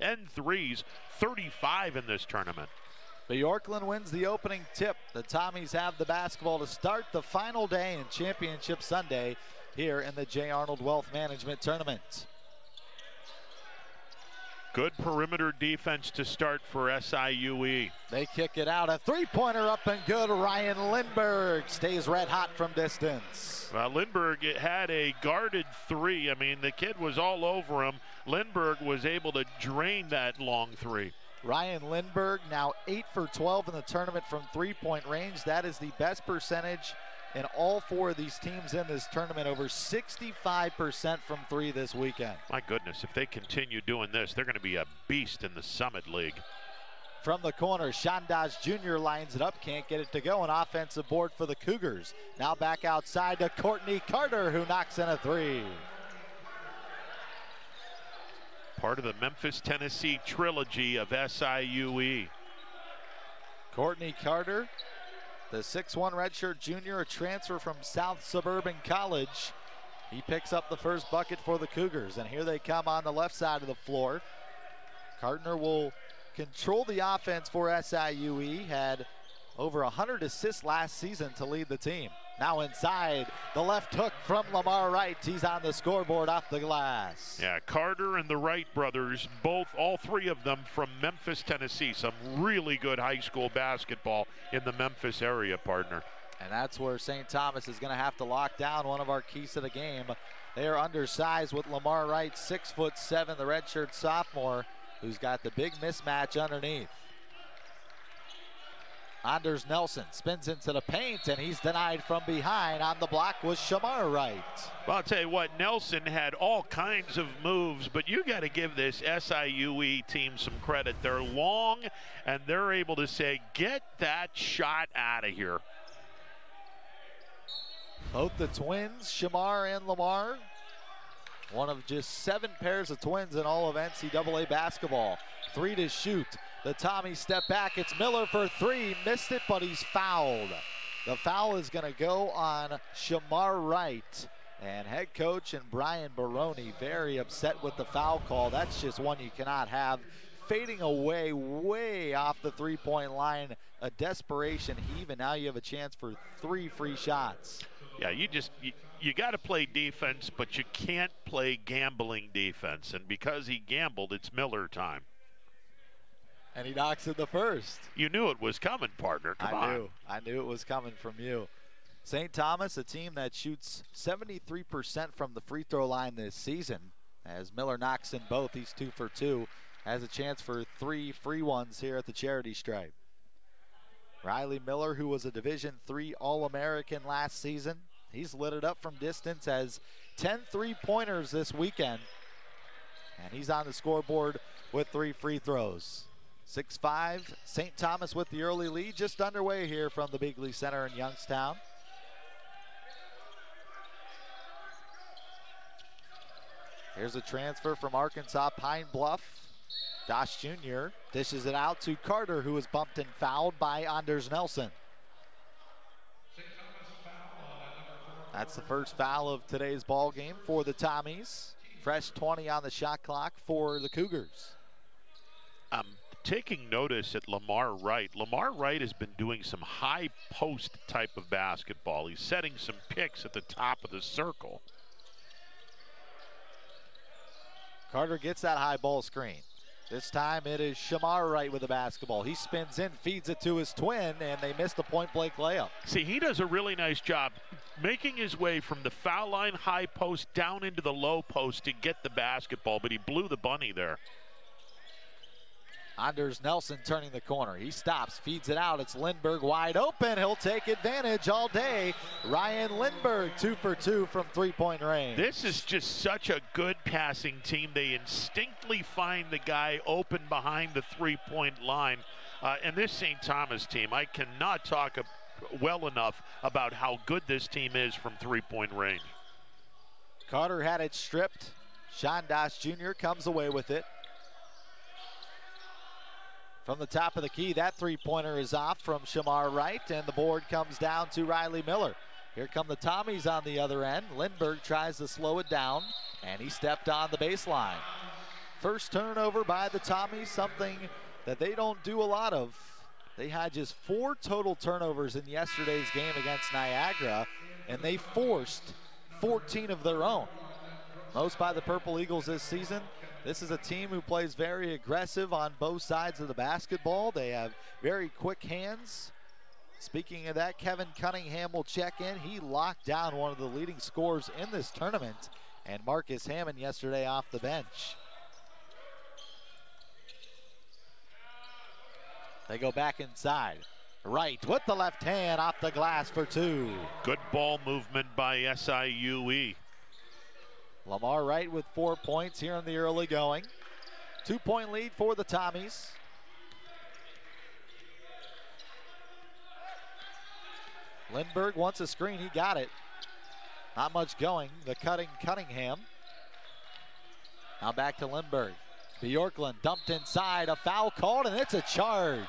10 threes, 35 in this tournament. But Yorkland wins the opening tip. The Tommies have the basketball to start the final day in Championship Sunday here in the J. Arnold Wealth Management Tournament. Good perimeter defense to start for SIUE. They kick it out. A three-pointer up and good. Ryan Lindberg stays red hot from distance. Lindberg had a guarded three. I mean, the kid was all over him. Lindberg was able to drain that long three. Ryan Lindberg now 8 for 12 in the tournament from three-point range. That is the best percentage in all four of these teams in this tournament, over 65% from three this weekend. My goodness, if they continue doing this, they're going to be a beast in the Summit League. From the corner, Shandas Jr. lines it up, can't get it to go. An offensive board for the Cougars. Now back outside to Courtney Carter, who knocks in a three. Part of the Memphis, Tennessee trilogy of SIUE. Courtney Carter, the 6'1" redshirt junior, a transfer from South Suburban College. He picks up the first bucket for the Cougars, and here they come on the left side of the floor. Cartner will control the offense for SIUE, had over 100 assists last season to lead the team. Now inside, the left hook from Lamar Wright. He's on the scoreboard off the glass. Yeah, Carter and the Wright brothers, all three of them from Memphis, Tennessee. Some really good high school basketball in the Memphis area, partner. And that's where St. Thomas is going to have to lock down one of our keys to the game. They are undersized with Lamar Wright, 6'7", the redshirt sophomore, who's got the big mismatch underneath. Anders Nelson spins into the paint, and he's denied from behind. On the block was Shamar Wright. Well, I'll tell you what, Nelson had all kinds of moves, but you got to give this SIUE team some credit. They're long, and they're able to say, get that shot out of here. Both the twins, Shamar and Lamar, one of just 7 pairs of twins in all of NCAA basketball. 3 to shoot. The Tommies step back. It's Miller for 3. Missed it, but he's fouled. The foul is going to go on Shamar Wright. And head coach and Brian Baroni very upset with the foul call. That's just one you cannot have. Fading away, way off the three-point line. A desperation heave, and now you have a chance for 3 free shots. Yeah, you got to play defense, but you can't play gambling defense. And because he gambled, it's Miller time. And he knocks in the first. You knew it was coming, partner. Come on. I knew it was coming from you. St. Thomas, a team that shoots 73% from the free throw line this season. As Miller knocks in both, he's 2 for 2. Has a chance for 3 free ones here at the charity stripe. Riley Miller, who was a Division III All-American last season, he's lit it up from distance, has 10 three-pointers this weekend. And he's on the scoreboard with 3 free throws. 6-5, St. Thomas with the early lead, just underway here from the Bigley Center in Youngstown. Here's a transfer from Arkansas Pine Bluff. Dosh Jr. dishes it out to Carter, who is bumped and fouled by Anders Nelson. That's the first foul of today's ball game for the Tommies. Fresh 20 on the shot clock for the Cougars. Taking notice at Lamar Wright. Lamar Wright has been doing some high post type of basketball. He's setting some picks at the top of the circle. Carter gets that high ball screen. This time it is Shamar Wright with the basketball. He spins in, feeds it to his twin, and they miss the point-blank layup. See, he does a really nice job making his way from the foul line high post down into the low post to get the basketball, but he blew the bunny there. Anders Nelson turning the corner. He stops, feeds it out. It's Lindberg wide open. He'll take advantage all day. Ryan Lindberg, 2 for 2 from three-point range. This is just such a good passing team. They instinctively find the guy open behind the three-point line. And this St. Thomas team, I cannot talk well enough about how good this team is from three-point range. Carter had it stripped. Shandas Jr. comes away with it. From the top of the key, that three-pointer is off from Shamar Wright, and the board comes down to Riley Miller. Here come the Tommies on the other end. Lindberg tries to slow it down, and he stepped on the baseline. first turnover by the Tommies, something that they don't do a lot of. They had just 4 total turnovers in yesterday's game against Niagara, and they forced 14 of their own. Most by the Purple Eagles this season. This is a team who plays very aggressive on both sides of the basketball. They have very quick hands. Speaking of that, Kevin Cunningham will check in. He locked down one of the leading scorers in this tournament, and Marcus Hammond yesterday off the bench. They go back inside. Wright with the left hand off the glass for 2. Good ball movement by SIUE. Lamar Wright with 4 points here in the early going. 2-point lead for the Tommies. Lindbergh wants a screen, he got it. Not much going, the cutting Cunningham. Now back to Lindbergh. Bjorklund dumped inside, a foul called, and it's a charge.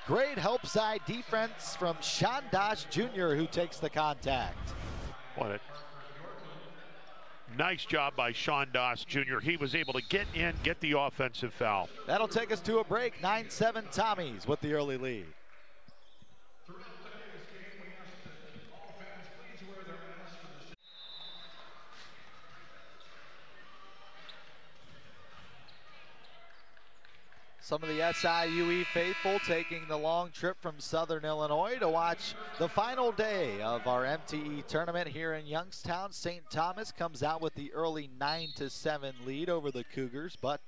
Great help side defense from Sean Dosh Jr., who takes the contact. What a nice job by Sean Doss Jr. He was able to get in, get the offensive foul. That'll take us to a break. 9-7 Tommies with the early lead. Some of the SIUE faithful taking the long trip from Southern Illinois to watch the final day of our MTE tournament here in Youngstown. St. Thomas comes out with the early 9-7 lead over the Cougars, but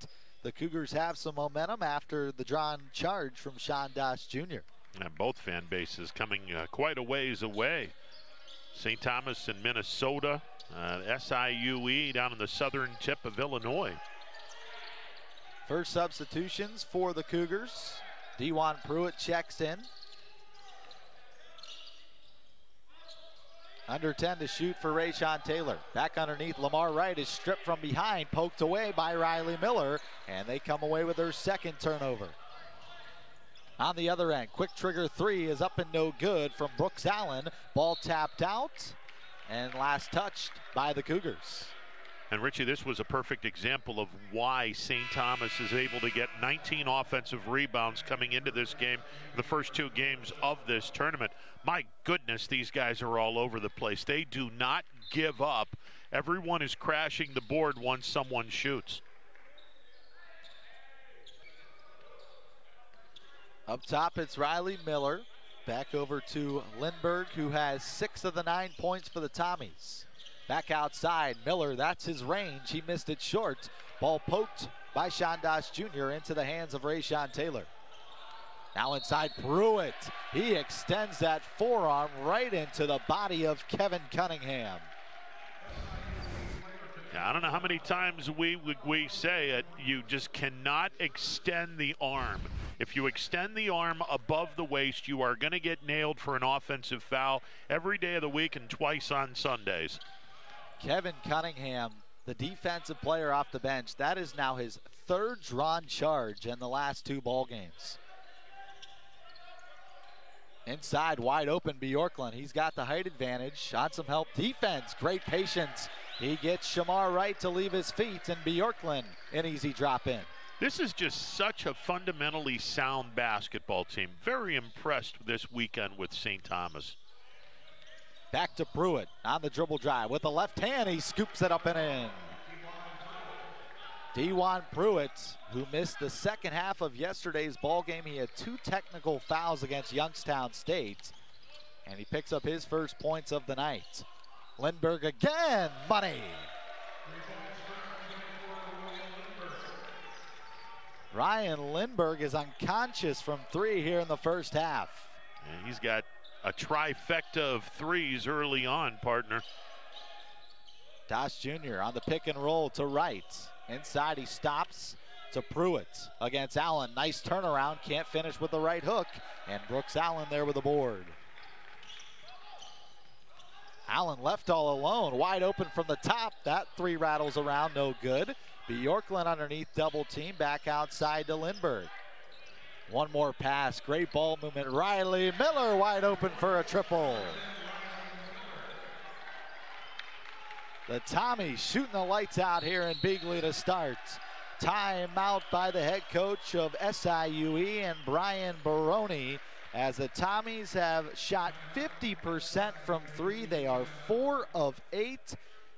the Cougars have some momentum after the drawn charge from Sean Doss Jr. And both fan bases coming quite a ways away. St. Thomas in Minnesota, SIUE down in the southern tip of Illinois. First substitutions for the Cougars. Dewan Pruitt checks in. Under 10 to shoot for Rayshon Taylor. Back underneath, Lamar Wright is stripped from behind, poked away by Riley Miller, and they come away with their second turnover. On the other end, quick trigger 3 is up and no good from Brooks Allen. Ball tapped out, and last touched by the Cougars. And Richie, this was a perfect example of why St. Thomas is able to get 19 offensive rebounds coming into this game, the first 2 games of this tournament. My goodness, these guys are all over the place. They do not give up. Everyone is crashing the board once someone shoots. Up top, it's Riley Miller. Back over to Lindbergh, who has 6 of the 9 points for the Tommies. Back outside, Miller, that's his range. He missed it short. Ball poked by Sean Doss Jr. into the hands of Rayshon Taylor. Now inside Pruitt. He extends that forearm right into the body of Kevin Cunningham. I don't know how many times we say it, you just cannot extend the arm. If you extend the arm above the waist, you are going to get nailed for an offensive foul every day of the week and twice on Sundays. Kevin Cunningham, the defensive player off the bench, that is now his 3rd drawn charge in the last 2 ball games. Inside, wide open, Bjorklund. He's got the height advantage. On some help defense, great patience. He gets Shamar Wright to leave his feet, and Bjorklund an easy drop in. This is just such a fundamentally sound basketball team. Very impressed this weekend with St. Thomas. Back to Pruitt on the dribble drive. With the left hand, he scoops it up and in. Dewan Pruitt, who missed the second half of yesterday's ball game. He had 2 technical fouls against Youngstown State, and he picks up his first points of the night. Lindbergh again, money. Ryan Lindbergh is unconscious from 3 here in the first half. And he's got a trifecta of 3s early on, partner. Doss Jr. on the pick and roll to Wright. Inside, he stops to Pruitt against Allen. Nice turnaround, can't finish with the right hook. And Brooks Allen there with a board. Allen left all alone, wide open from the top. That 3 rattles around, no good. Bjorklund underneath, double team, back outside to Lindbergh. One more pass, great ball movement. Riley Miller wide open for a triple. The Tommies shooting the lights out here in Beagley to start. Timeout by the head coach of SIUE and Brian Baroni, as the Tommies have shot 50% from three. They are 4 of 8.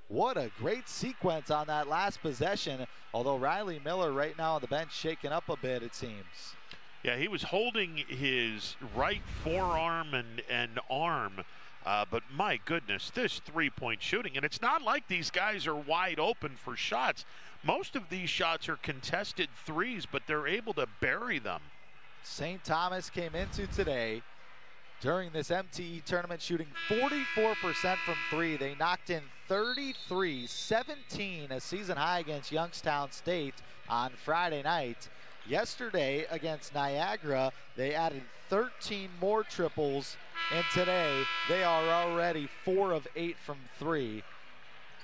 What a great sequence on that last possession, although Riley Miller right now on the bench shaking up a bit, it seems. Yeah, he was holding his right forearm and arm, but my goodness, this three-point shooting, and it's not like these guys are wide open for shots. Most of these shots are contested threes, but they're able to bury them. St. Thomas came into today during this MTE tournament shooting 44% from three. They knocked in 33, 17, a season high against Youngstown State on Friday night. Yesterday against Niagara, they added 13 more triples, and today they are already 4 of 8 from three.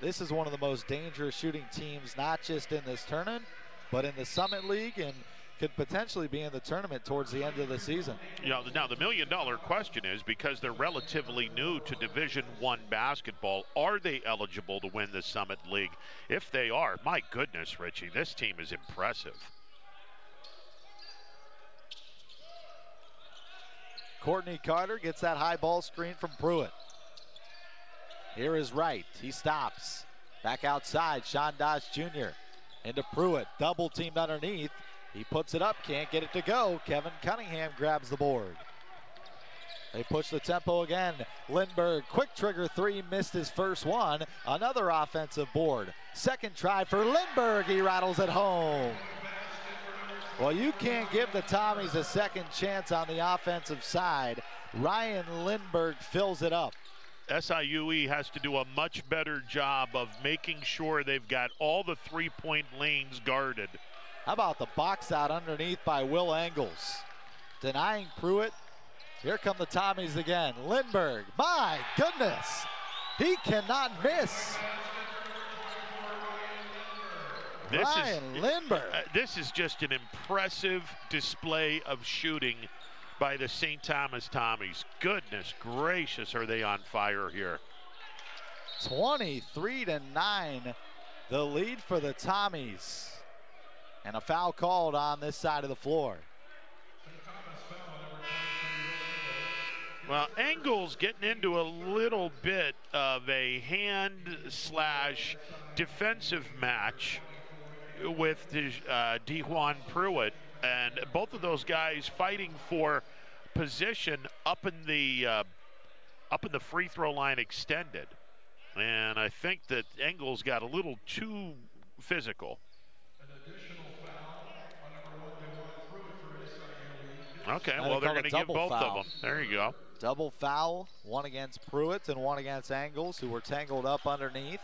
This is one of the most dangerous shooting teams, not just in this tournament, but in the Summit League, and could potentially be in the tournament towards the end of the season. You know, now the million-dollar question is, because they're relatively new to Division I basketball, are they eligible to win the Summit League? If they are, my goodness, Richie, this team is impressive. Courtney Carter gets that high ball screen from Pruitt. Here is Wright. He stops. Back outside, Sean Doss Jr. into Pruitt. Double teamed underneath. He puts it up, can't get it to go. Kevin Cunningham grabs the board. They push the tempo again. Lindbergh, quick trigger three, missed his first one. Another offensive board. Second try for Lindbergh. He rattles it home. Well, you can't give the Tommies a second chance on the offensive side. Ryan Lindbergh fills it up. SIUE has to do a much better job of making sure they've got all the three-point lanes guarded. How about the box out underneath by Will Engels? Denying Pruitt. Here come the Tommies again. Lindbergh, my goodness. He cannot miss. Ryan Lindbergh. This is just an impressive display of shooting by the St. Thomas Tommies. Goodness gracious, are they on fire here. 23-9, the lead for the Tommies. And a foul called on this side of the floor. Well, Engels getting into a little bit of a hand/defensive match with Dejuan Pruitt, and both of those guys fighting for position up in the free throw line extended. And I think that Engels got a little too physical. Okay, well, they're going to give both of them. There you go. Double foul, one against Pruitt and one against Engels, who were tangled up underneath.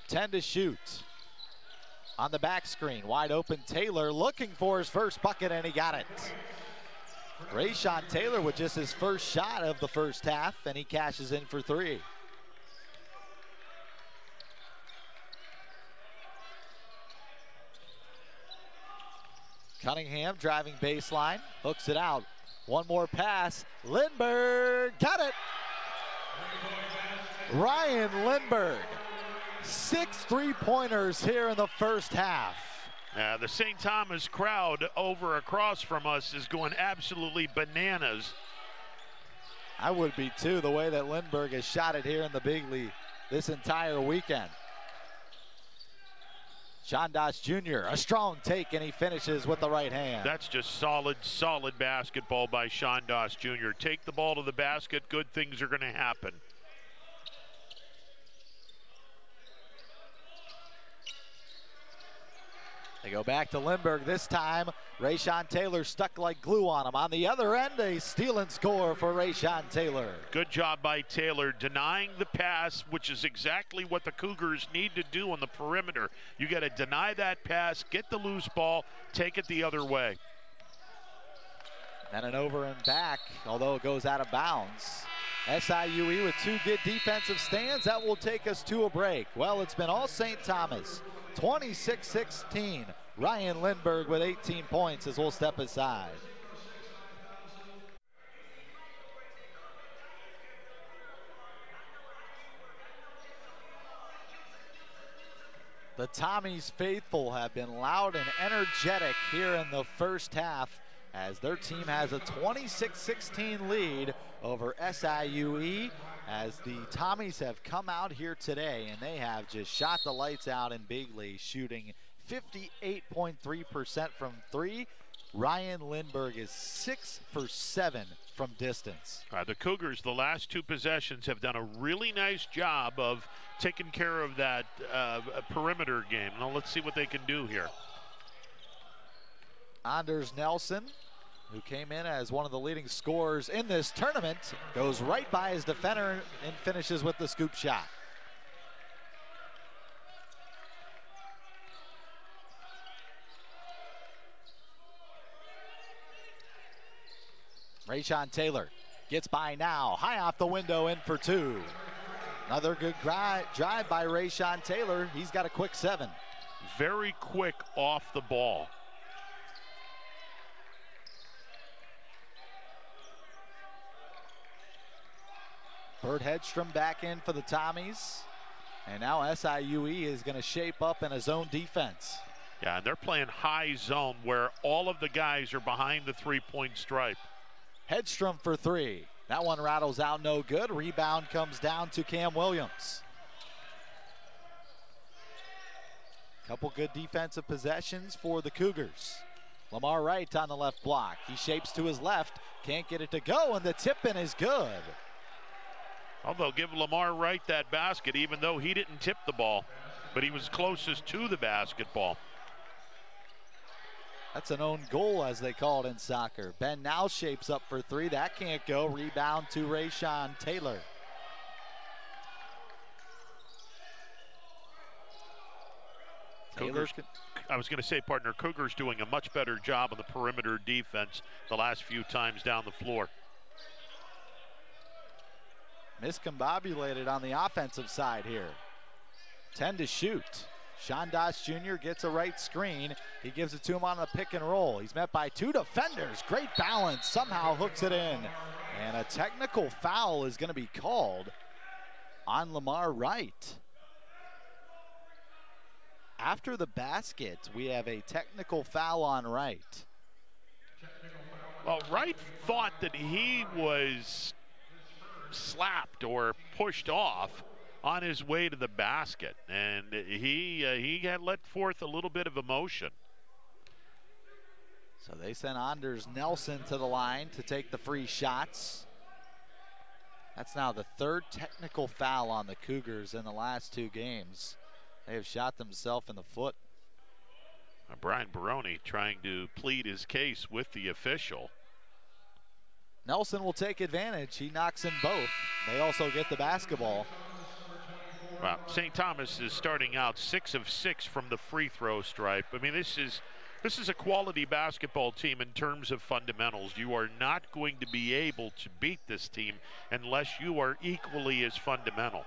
10 to shoot. On the back screen, wide open Taylor looking for his first bucket, and he got it. Rayshon Taylor with just his first shot of the first half, and he cashes in for three. Cunningham driving baseline, hooks it out. One more pass, Lindbergh, got it! Ryan Lindbergh, 6 3-pointers here in the first half. The St. Thomas crowd over across from us is going absolutely bananas. I would be too, the way that Lindbergh has shot it here in the big league this entire weekend. Sean Doss Jr., a strong take, and he finishes with the right hand. That's just solid basketball by Sean Doss Jr. Take the ball to the basket, good things are going to happen. They go back to Lindbergh this time. Rayshon Taylor stuck like glue on him. On the other end, a steal and score for Rayshon Taylor. Good job by Taylor denying the pass, which is exactly what the Cougars need to do on the perimeter. You got to deny that pass, get the loose ball, take it the other way. And an over and back, although it goes out of bounds. SIUE with 2 good defensive stands. That will take us to a break. Well, it's been all St. Thomas. 26-16. Ryan Lindbergh with 18 points as we'll step aside. The Tommies faithful have been loud and energetic here in the first half as their team has a 26-16 lead over SIUE, as the Tommies have come out here today and they have just shot the lights out in Bigley, shooting 58.3% from three. Ryan Lindbergh is 6 for 7 from distance. The Cougars, the last two possessions, have done a really nice job of taking care of that perimeter game. Now let's see what they can do here. Anders Nelson, who came in as one of the leading scorers in this tournament, goes right by his defender and finishes with the scoop shot. Rayshawn Taylor gets by now, high off the window, in for two. Another good drive by Rayshawn Taylor. He's got a quick 7. Very quick off the ball. Bert Hedstrom back in for the Tommies. And now SIUE is going to shape up in a zone defense. Yeah, and they're playing high zone where all of the guys are behind the three-point stripe. Hedstrom for 3. That one rattles out, no good. Rebound comes down to Cam Williams. Couple good defensive possessions for the Cougars. Lamar Wright on the left block. He shapes to his left, can't get it to go, and the tip-in is good. Although give Lamar Wright that basket, even though he didn't tip the ball, but he was closest to the basketball. That's an own goal, as they call it in soccer. Ben now shapes up for 3. That can't go. Rebound to Rayshawn Taylor. Cougars, I was going to say, partner, Cougars doing a much better job on the perimeter defense the last few times down the floor. Miscombobulated on the offensive side here. 10 to shoot. Sean Doss Jr. gets a right screen. He gives it to him on the pick and roll. He's met by 2 defenders. Great balance. Somehow hooks it in. And a technical foul is going to be called on Lamar Wright. After the basket, we have a technical foul on Wright. Well, Wright thought that he was slapped or pushed off on his way to the basket, and he had let forth a little bit of emotion. So they sent Anders Nelson to the line to take the free shots. That's now the 3rd technical foul on the Cougars in the last 2 games. They have shot themselves in the foot. Brian Baroni trying to plead his case with the official. Nelson will take advantage. He knocks in both. They also get the basketball. Well, St. Thomas is starting out 6 of 6 from the free throw stripe. I mean, this is a quality basketball team in terms of fundamentals. You are not going to be able to beat this team unless you are equally as fundamental.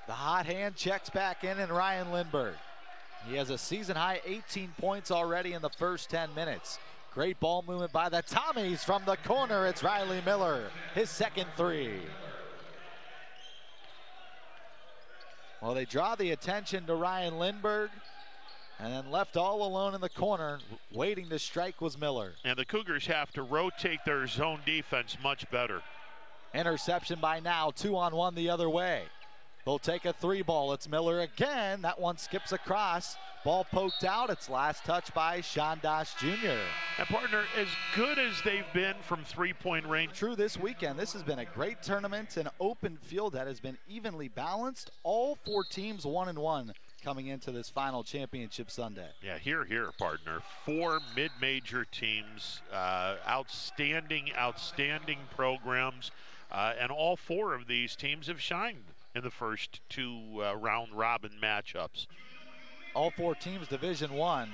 The hot hand checks back in, and Ryan Lindbergh. He has a season-high 18 points already in the first 10 minutes. Great ball movement by the Tommies from the corner. It's Riley Miller, his second 3. Well, they draw the attention to Ryan Lindbergh, and then left all alone in the corner, waiting to strike was Miller. And the Cougars have to rotate their zone defense much better. Interception by now, 2-on-1 the other way. They'll take a 3 ball. It's Miller again. That one skips across. Ball poked out. It's last touch by Sean Doss Jr. And partner, as good as they've been from three-point range. True this weekend. This has been a great tournament, an open field that has been evenly balanced. All 4 teams 1-1 coming into this final championship Sunday. Yeah, here, partner. 4 mid-major teams, outstanding programs, and all 4 of these teams have shined in the first 2 round-robin matchups. All 4 teams Division I,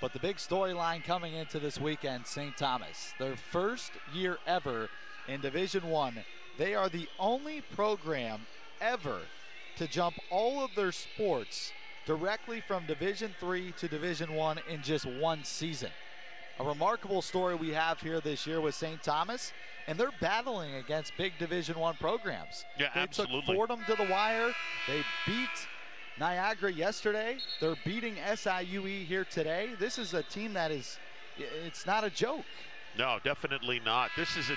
but the big storyline coming into this weekend, St. Thomas. Their first year ever in Division I. They are the only program ever to jump all of their sports directly from Division III to Division I in just 1 season. a remarkable story we have here this year with St. Thomas, and they're battling against big Division I programs. Yeah, they absolutely. took Fordham to the wire. They beat Niagara yesterday. They're beating SIUE here today. This is a team that it's not a joke. No, definitely not. This is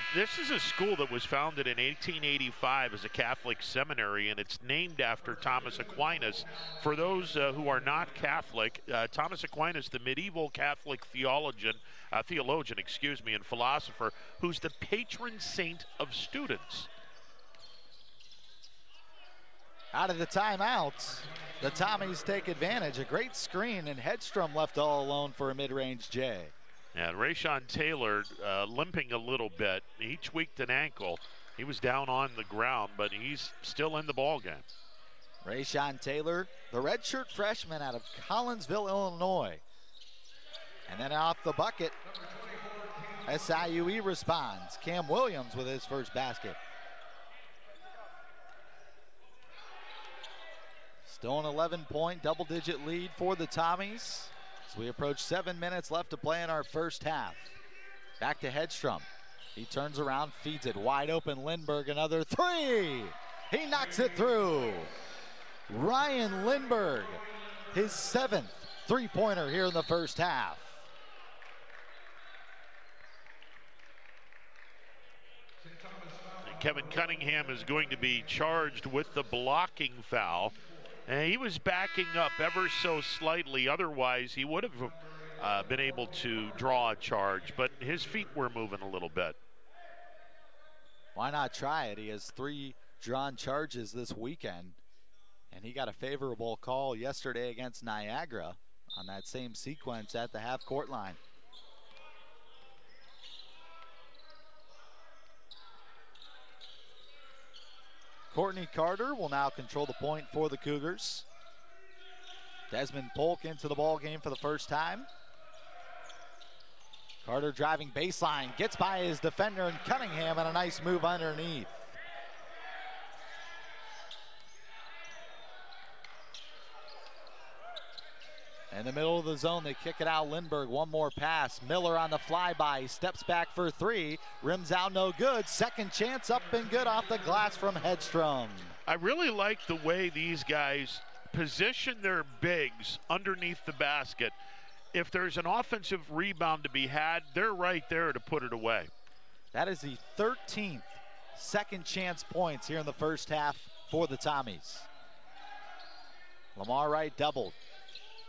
a school that was founded in 1885 as a Catholic seminary, and it's named after Thomas Aquinas. For those who are not Catholic, Thomas Aquinas, the medieval Catholic theologian, and philosopher, who's the patron saint of students. Out of the timeout, the Tommies take advantage. A great screen, and Hedstrom left all alone for a mid-range J. And Rayshon Taylor limping a little bit. He tweaked an ankle. He was down on the ground, but he's still in the ball game. Rayshon Taylor, the redshirt freshman out of Collinsville, Illinois. And then off the bucket, SIUE responds. Cam Williams with his first basket. Still an 11-point double-digit lead for the Tommies. As we approach 7 minutes left to play in our first half. Back to Hedstrom. He turns around, feeds it wide open. Lindbergh, another three. He knocks it through. Ryan Lindbergh, his 7th three-pointer here in the first half. Kevin Cunningham is going to be charged with the blocking foul. And he was backing up ever so slightly. Otherwise, he would have been able to draw a charge, but his feet were moving a little bit. Why not try it? He has 3 drawn charges this weekend, and he got a favorable call yesterday against Niagara on that same sequence at the half-court line. Courtney Carter will now control the point for the Cougars. Desmond Polk into the ball game for the first time. Carter driving baseline, gets by his defender and Cunningham, and a nice move underneath. In the middle of the zone, they kick it out. Lindbergh, one more pass. Miller on the flyby. He steps back for 3. Rims out, no good. Second chance up and good off the glass from Hedstrom. I really like the way these guys position their bigs underneath the basket. If there's an offensive rebound to be had, they're right there to put it away. That is the 13th second chance points here in the first half for the Tommies. Lamar Wright doubled.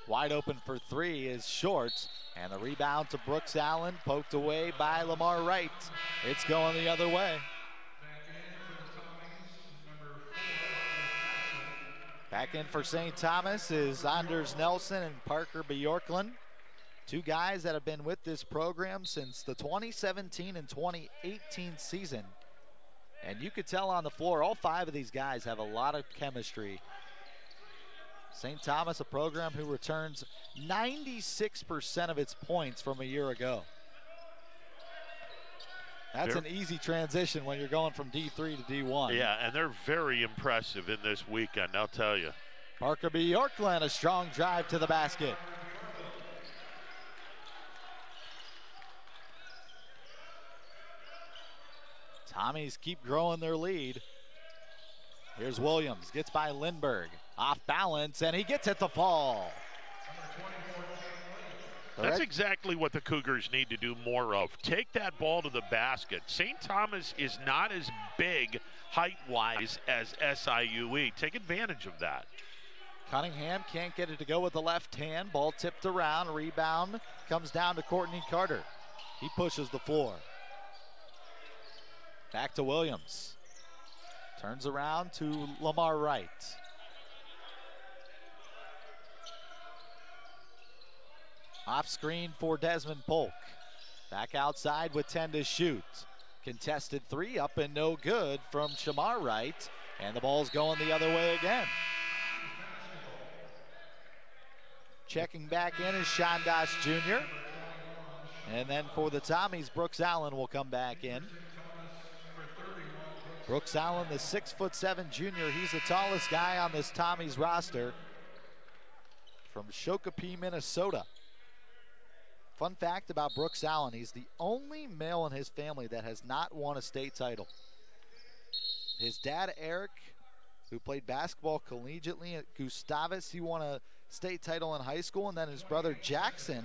Wide open for 3 is short, and the rebound to Brooks Allen, poked away by Lamar Wright. It's going the other way. Back in for St. Thomas is Anders Nelson and Parker Bjorklund. 2 guys that have been with this program since the 2017 and 2018 season. And you could tell on the floor, all 5 of these guys have a lot of chemistry. St. Thomas, a program who returns 96% of its points from a year ago. That's an easy transition when you're going from D3 to D1. Yeah, and they're very impressive in this weekend, I'll tell you. Parker Bjorklund, a strong drive to the basket. Tommies keep growing their lead. Here's Williams, gets by Lindbergh. Off balance, and he gets it to fall. That's exactly what the Cougars need to do more of. Take that ball to the basket. St. Thomas is not as big height-wise as SIUE. Take advantage of that. Cunningham can't get it to go with the left hand. Ball tipped around, rebound comes down to Courtney Carter. He pushes the floor. Back to Williams. Turns around to Lamar Wright. Off screen for Desmond Polk. Back outside with 10 to shoot. Contested 3 up and no good from Shamar Wright. And the ball's going the other way again. Checking back in is Shandas Jr. And then for the Tommies, Brooks Allen will come back in. Brooks Allen, the 6'7" junior. He's the tallest guy on this Tommies roster from Shakopee, Minnesota. Fun fact about Brooks Allen, he's the only male in his family that has not won a state title. His dad, Eric, who played basketball collegiately at Gustavus, he won a state title in high school, and then his brother Jackson,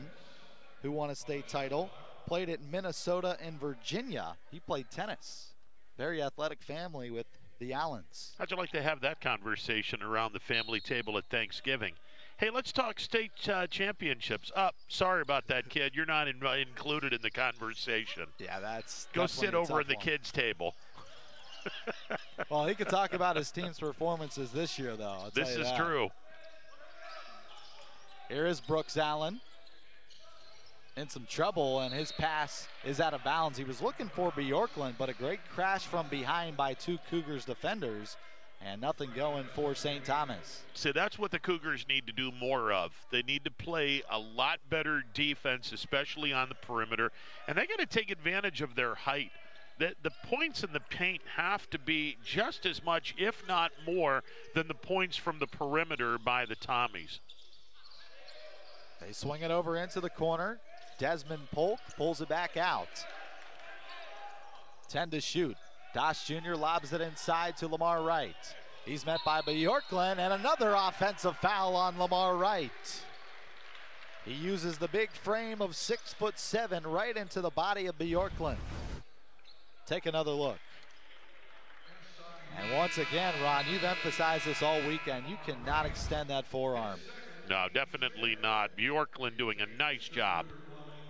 who won a state title, played at Minnesota and Virginia. He played tennis. Very athletic family with the Allens. How'd you like to have that conversation around the family table at Thanksgiving? Hey, let's talk state championships. Sorry about that, kid. You're not included in the conversation. Yeah, that's go sit over at the kids' table. Well, he could talk about his team's performances this year, though. This is true. Here is Brooks Allen in some trouble, and his pass is out of bounds. He was looking for Bjorklund, but a great crash from behind by two Cougars defenders, and nothing going for St. Thomas. So that's what the Cougars need to do more of. They need to play a lot better defense, especially on the perimeter, and they got to take advantage of their height. The points in the paint have to be just as much, if not more, than the points from the perimeter by the Tommies. They swing it over into the corner. Desmond Polk pulls it back out. 10 to shoot. Dosh Jr. lobs it inside to Lamar Wright. He's met by Bjorklund, and another offensive foul on Lamar Wright. He uses the big frame of 6'7" right into the body of Bjorklund. Take another look. And once again, Ron, you've emphasized this all weekend. You cannot extend that forearm. No, definitely not. Bjorklund doing a nice job.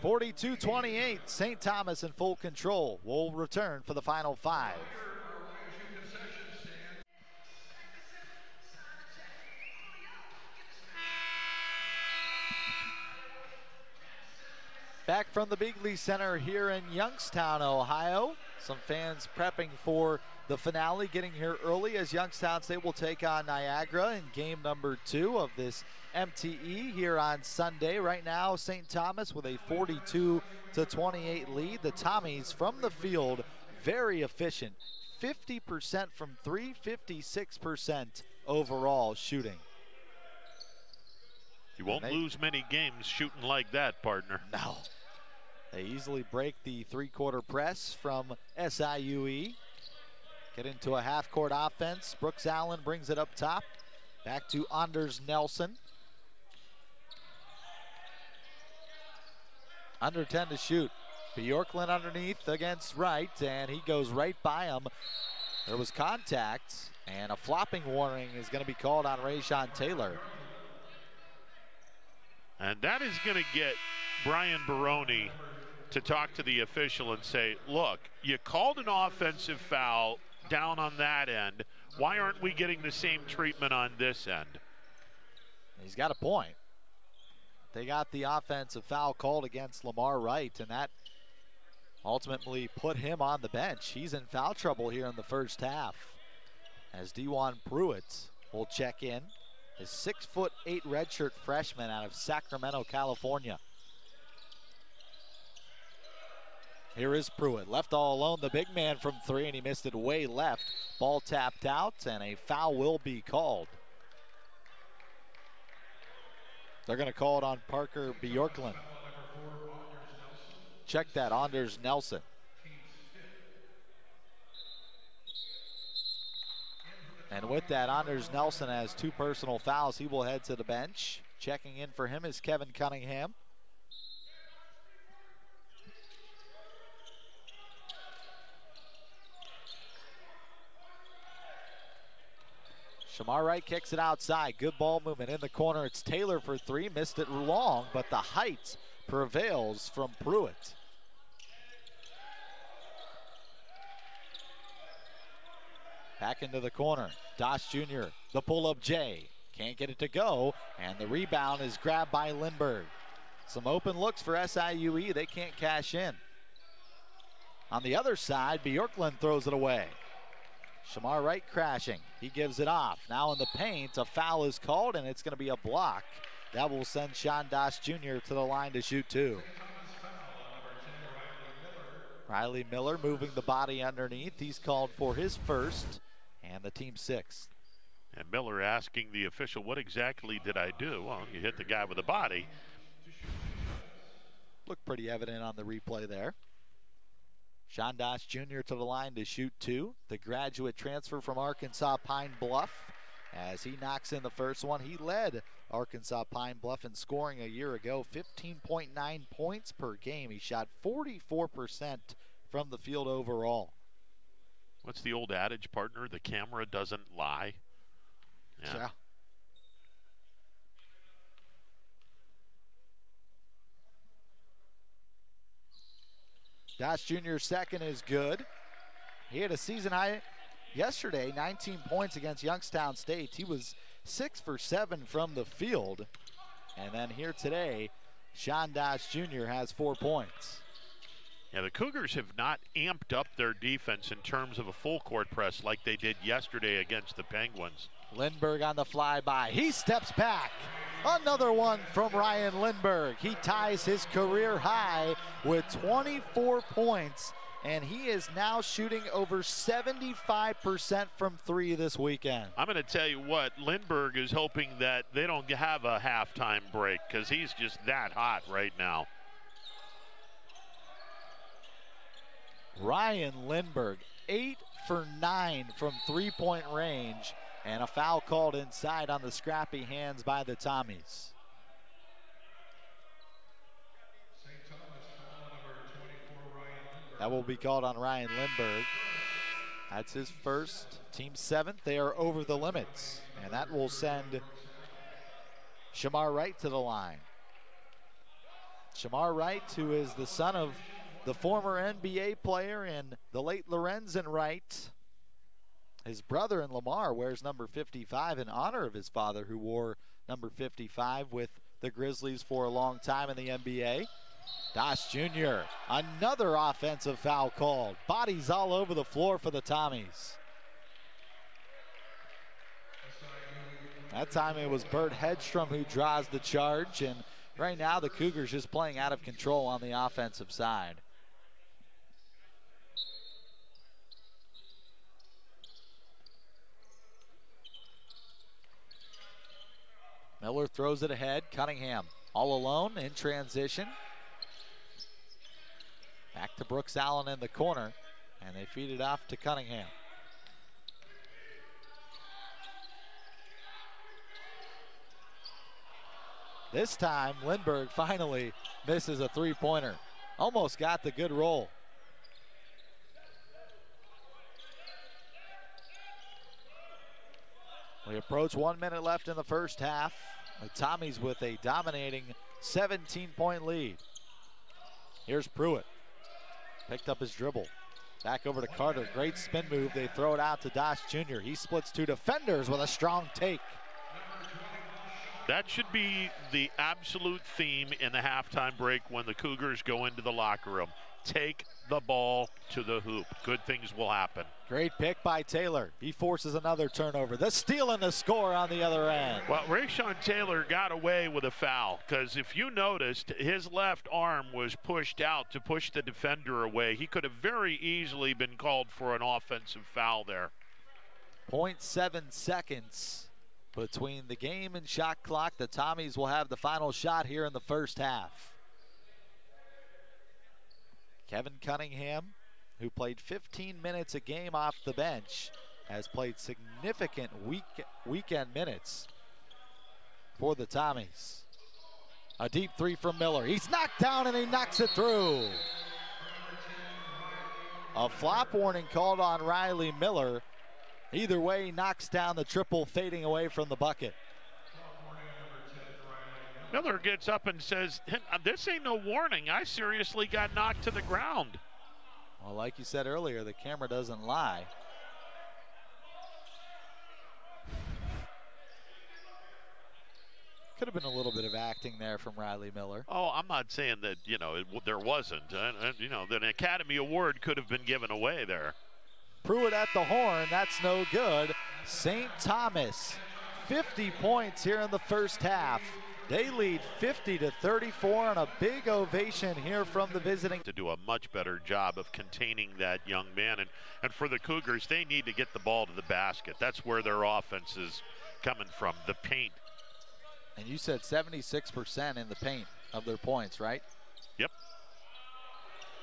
42-28, St. Thomas in full control. We'll return for the final five. Back from the Bigley Center here in Youngstown, Ohio. Some fans prepping for the finale, getting here early as Youngstown State will take on Niagara in game number 2 of this MTE here on Sunday. Right now, St. Thomas with a 42-28 lead. The Tommies from the field, very efficient. 50% from 3, 56% overall shooting. You won't lose many games shooting like that, partner. No. They easily break the three-quarter press from SIUE. Get into a half-court offense. Brooks Allen brings it up top. Back to Anders Nelson. Under 10 to shoot. Bjorklund underneath against Wright, and he goes right by him. There was contact, and a flopping warning is going to be called on Rayshawn Taylor. And that is going to get Brian Baroni to talk to the official and say, look, you called an offensive foul down on that end. Why aren't we getting the same treatment on this end? He's got a point. They got the offensive foul called against Lamar Wright, and that ultimately put him on the bench. He's in foul trouble here in the first half as Dewan Pruitt will check in. His 6'8" redshirt freshman out of Sacramento, California. Here is Pruitt, left all alone, the big man from 3, and he missed it way left. Ball tapped out, and a foul will be called. They're going to call it on Parker Bjorklund. Check that, Anders Nelson. And with that, Anders Nelson has 2 personal fouls. He will head to the bench. Checking in for him is Kevin Cunningham. Shamar Wright kicks it outside. Good ball movement in the corner. It's Taylor for 3. Missed it long, but the height prevails from Pruitt. Back into the corner. Dosh Jr., the pull-up J. Can't get it to go, and the rebound is grabbed by Lindbergh. Some open looks for SIUE. They can't cash in. On the other side, Bjorklund throws it away. Shamar Wright crashing. He gives it off. Now in the paint, a foul is called, and it's going to be a block. That will send Sean Dosh Jr. to the line to shoot 2. Riley Miller moving the body underneath. He's called for his first, and the team 6th. And Miller asking the official, what exactly did I do? Well, you hit the guy with the body. Looked pretty evident on the replay there. Sean Doss Jr. to the line to shoot 2. The graduate transfer from Arkansas Pine Bluff. As he knocks in the first one, he led Arkansas Pine Bluff in scoring a year ago, 15.9 points per game. He shot 44% from the field overall. What's the old adage, partner? The camera doesn't lie. Yeah. Doss Jr.'s second is good. He had a season high yesterday, 19 points against Youngstown State. He was 6 for 7 from the field. And then here today, Sean Doss Jr. has 4 points. Yeah, the Cougars have not amped up their defense in terms of a full court press like they did yesterday against the Penguins. Lindbergh on the flyby. He steps back. Another one from Ryan Lindbergh. He ties his career high with 24 points, and he is now shooting over 75% from 3 this weekend. I'm going to tell you what, Lindbergh is hoping that they don't have a halftime break because he's just that hot right now. Ryan Lindbergh, 8 for 9 from 3-point range, and a foul called inside on the scrappy hands by the Tommies. That will be called on Ryan Lindbergh. That's his first, team 7th. They are over the limits, and that will send Shamar Wright to the line. Shamar Wright, who is the son of the former NBA player and the late Lorenzen Wright. His brother in Lamar wears number 55 in honor of his father, who wore number 55 with the Grizzlies for a long time in the NBA. Doss Jr., another offensive foul called. Bodies all over the floor for the Tommies. That time it was Bert Hedstrom who draws the charge, and right now the Cougars just playing out of control on the offensive side. Miller throws it ahead. Cunningham all alone in transition. Back to Brooks Allen in the corner, and they feed it off to Cunningham. This time, Lindbergh finally misses a 3-pointer. Almost got the good roll. We approach 1 minute left in the first half. The Tommies with a dominating 17-point lead. Here's Pruitt. Picked up his dribble. Back over to Carter. Great spin move. They throw it out to Doss Jr. He splits 2 defenders with a strong take. That should be the absolute theme in the halftime break when the Cougars go into the locker room. Take the ball to the hoop. Good things will happen. Great pick by Taylor. He forces another turnover. The steal and the score on the other end. Well, Rayshon Taylor got away with a foul because if you noticed, his left arm was pushed out to push the defender away. He could have very easily been called for an offensive foul there. 0.7 seconds between the game and shot clock. The Tommies will have the final shot here in the first half. Kevin Cunningham, who played 15 minutes a game off the bench, has played significant weekend minutes for the Tommies. A deep 3 from Miller. He's knocked down and he knocks it through. A flop warning called on Riley Miller. Either way, he knocks down the triple, fading away from the bucket. Miller gets up and says, this ain't no warning. I seriously got knocked to the ground. Well, like you said earlier, the camera doesn't lie. Could have been a little bit of acting there from Riley Miller. Oh, I'm not saying that, there wasn't. An Academy Award could have been given away there. Pruitt at the horn, that's no good. St. Thomas, 50 points here in the first half. They lead 50-34 on a big ovation here from the visiting. To do a much better job of containing that young man. And for the Cougars, they need to get the ball to the basket. That's where their offense is coming from, the paint. And you said 76% in the paint of their points, right? Yep.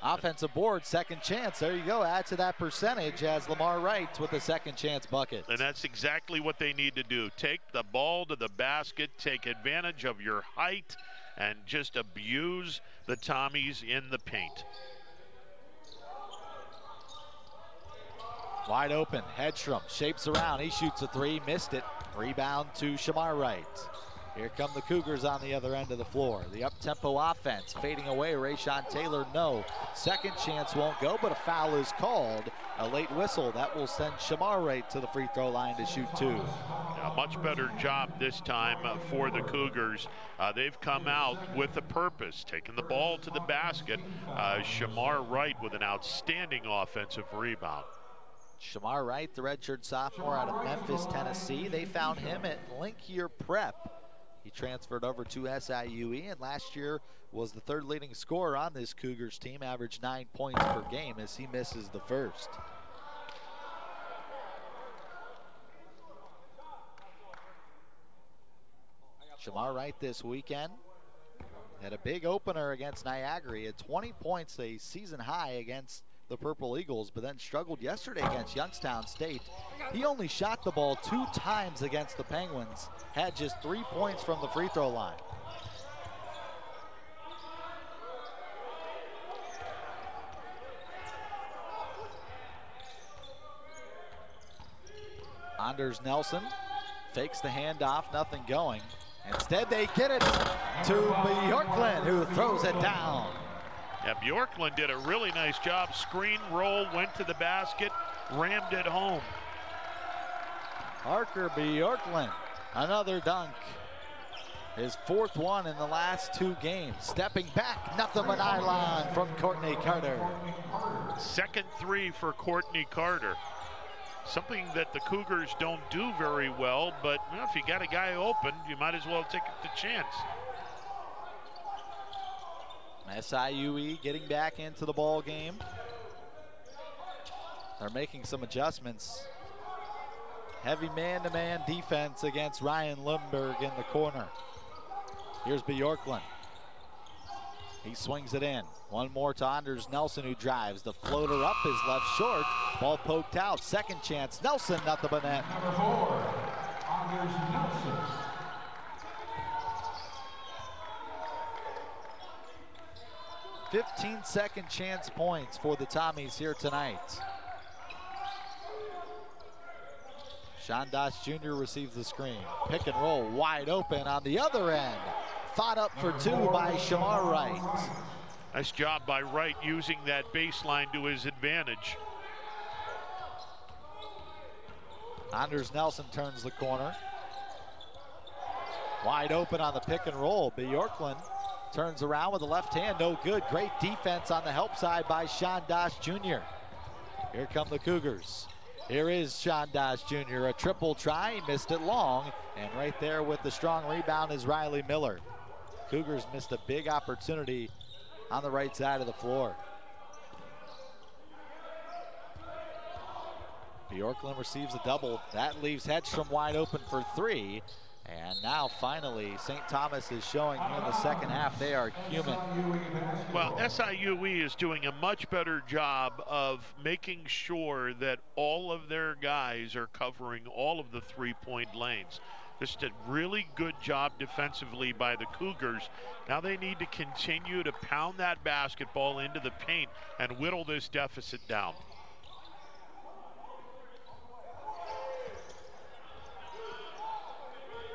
Offensive board, second chance. There you go. Add to that percentage as Lamar Wright with a second chance bucket. And that's exactly what they need to do. Take the ball to the basket, take advantage of your height, and just abuse the Tommies in the paint. Wide open, Hedstrom shapes around. He shoots a three, missed it. Rebound to Shamar Wright. Here come the Cougars on the other end of the floor. The up-tempo offense fading away. Rayshawn Taylor, no. Second chance won't go, but a foul is called. A late whistle. That will send Shamar Wright to the free throw line to shoot two. A much better job this time for the Cougars. They've come out with a purpose, taking the ball to the basket. Shamar Wright with an outstanding offensive rebound. Shamar Wright, the redshirt sophomore out of Memphis, Tennessee. They found him at Linkier Prep. He transferred over to SIUE, and last year was the third leading scorer on this Cougars team, averaged 9 points per game as he misses the first. Shamar Wright this weekend had a big opener against Niagara. He had 20 points, a season high against the Purple Eagles, but then struggled yesterday against Youngstown State. He only shot the ball 2 times against the Penguins, had just 3 points from the free throw line. Anders Nelson fakes the handoff, nothing going. Instead they get it to Bjorklund, who throws it down. Yeah, Bjorklund did a really nice job. Screen roll, went to the basket, rammed it home. Parker Bjorklund, another dunk. His 4th one in the last 2 games. Stepping back, nothing but nylon from Courtney Carter. Second 3 for Courtney Carter. Something that the Cougars don't do very well, but you know, if you got a guy open, you might as well take the chance. SIUE getting back into the ball game. They're making some adjustments. Heavy man-to-man defense against Ryan Lindbergh in the corner. Here's Bjorklund. He swings it in. One more to Anders Nelson, who drives. The floater up is left short. Ball poked out. Second chance. Nelson, nothing but net. Number 4, Anders Nelson. 15 second chance points for the Tommies here tonight. Shandas Jr. receives the screen. Pick and roll wide open on the other end. Thought up for 2 by Shamar Wright. Nice job by Wright using that baseline to his advantage. Anders Nelson turns the corner. Wide open on the pick and roll. Bjorklund turns around with the left hand, no good. Great defense on the help side by Sean Dosh Jr. Here come the Cougars. Here is Sean Dosh Jr. A triple try, he missed it long. And right there with the strong rebound is Riley Miller. Cougars missed a big opportunity on the right side of the floor. Bjorklund receives a double. That leaves Hedstrom wide open for 3. And now finally, St. Thomas is showing here in the second half they are human. Well, SIUE is doing a much better job of making sure that all of their guys are covering all of the 3-point lanes. Just a really good job defensively by the Cougars. Now they need to continue to pound that basketball into the paint and whittle this deficit down.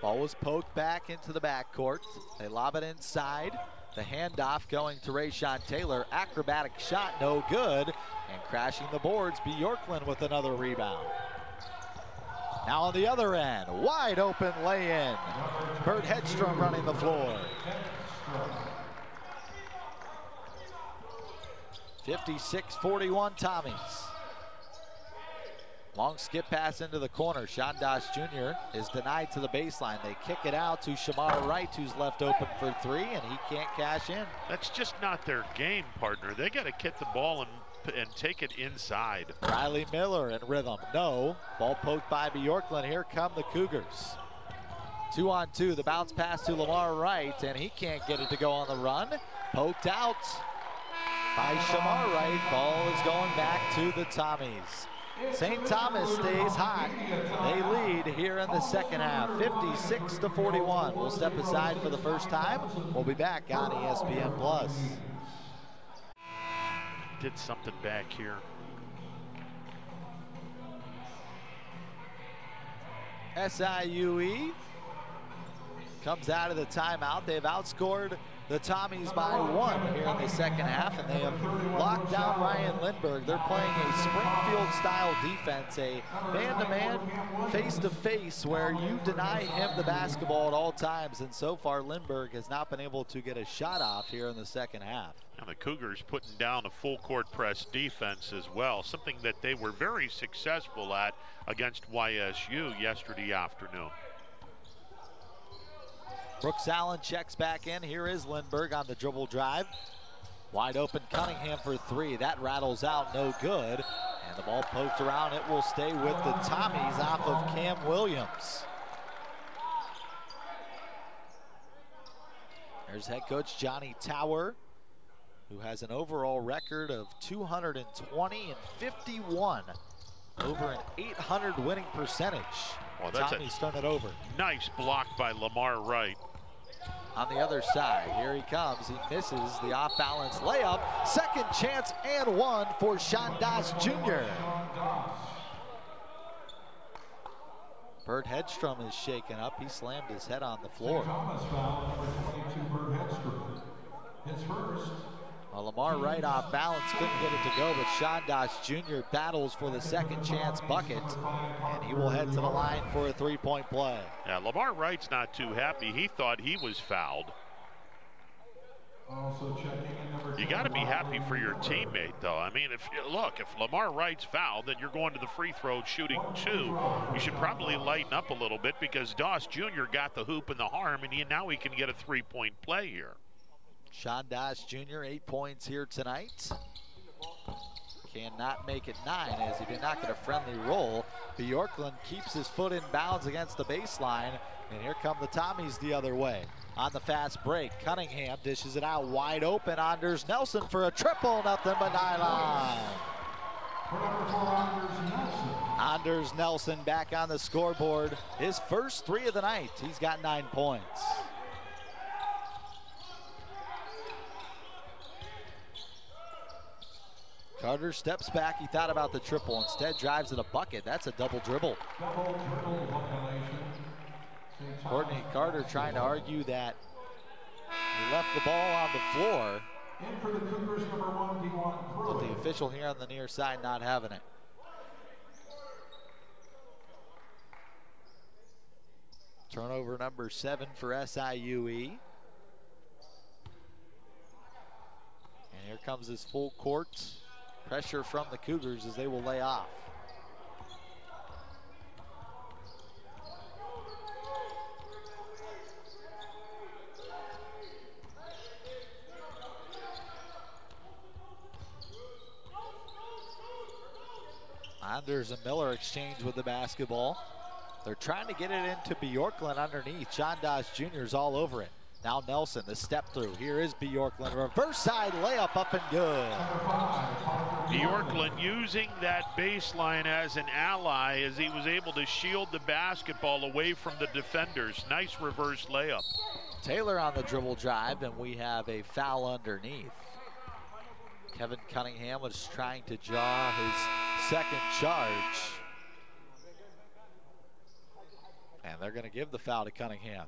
Ball was poked back into the backcourt. They lob it inside. The handoff going to Rayshawn Taylor. Acrobatic shot, no good. And crashing the boards, Bjorklund with another rebound. Now on the other end, wide open lay-in. Bert Hedstrom running the floor. 56-41 Tommies. Long skip pass into the corner. Shandas Jr. is denied to the baseline. They kick it out to Shamar Wright, who's left open for 3, and he can't cash in. That's just not their game, partner. They got to get the ball and take it inside. Riley Miller in rhythm. No. Ball poked by Bjorklund. Here come the Cougars. 2-on-2, the bounce pass to Lamar Wright, and he can't get it to go on the run. Poked out by Shamar Wright. Ball is going back to the Tommies. St. Thomas stays hot. They lead here in the second half, 56-41. We'll step aside for the first time. We'll be back on ESPN Plus. Did something back here. SIUE comes out of the timeout. They've outscored the Tommies by 1 here in the second half, and they have locked down Ryan Lindbergh. They're playing a Springfield-style defense, a man-to-man, face-to-face, where you deny him the basketball at all times, and so far Lindbergh has not been able to get a shot off here in the second half. And the Cougars putting down a full court press defense as well, something that they were very successful at against YSU yesterday afternoon. Brooks Allen checks back in. Here is Lindbergh on the dribble drive. Wide open Cunningham for 3. That rattles out, no good. And the ball poked around. It will stay with the Tommies off of Cam Williams. There's head coach Johnny Tower, who has an overall record of 220 and 51. Over an 800 winning percentage. Well, that's Tommy's turned it over. Nice block by Lamar Wright. On the other side, here he comes. He misses the off-balance layup. Second chance and 1 for Sean Doss Jr. Bert Hedstrom is shaken up. He slammed his head on the floor. Thomas foul, number 22, Bert Hedstrom. His first. Well, Lamar Wright off balance, couldn't get it to go, but Sean Doss Jr. battles for the second chance bucket, and he will head to the line for a 3-point play. Yeah, Lamar Wright's not too happy. He thought he was fouled. Also checking in number You got to be happy for your teammate, though. I mean, if Lamar Wright's fouled, then you're going to the free throw shooting 2. You should probably lighten up a little bit, because Doss Jr. got the hoop and the arm, and now he can get a 3-point play here. Sean Doss Jr., 8 points here tonight. Cannot make it 9 as he did not get a friendly roll. Bjorklund keeps his foot in bounds against the baseline, and here come the Tommies the other way. On the fast break, Cunningham dishes it out wide open. Anders Nelson for a triple, nothing but nylon. For number 4, Anders Nelson. Anders Nelson back on the scoreboard. His first 3 of the night. He's got 9 points. Carter steps back. He thought about the triple. Instead, drives at a bucket. That's a double dribble. Double dribble violation. Courtney Carter trying to argue that he left the ball on the floor. In for the Cougars, number 1, D1 But the official here on the near side not having it. Turnover number 7 for SIUE. And here comes this full court pressure from the Cougars as they will lay off. Anders and Miller exchange with the basketball. They're trying to get it into Bjorklund underneath. Sean Doss Jr. is all over it. Now Nelson, the step through. Here is Bjorklund. Reverse side layup up and good. Bjorklund using that baseline as an ally as he was able to shield the basketball away from the defenders. Nice reverse layup. Taylor on the dribble drive, and we have a foul underneath. Kevin Cunningham was trying to draw his second charge. And they're going to give the foul to Cunningham.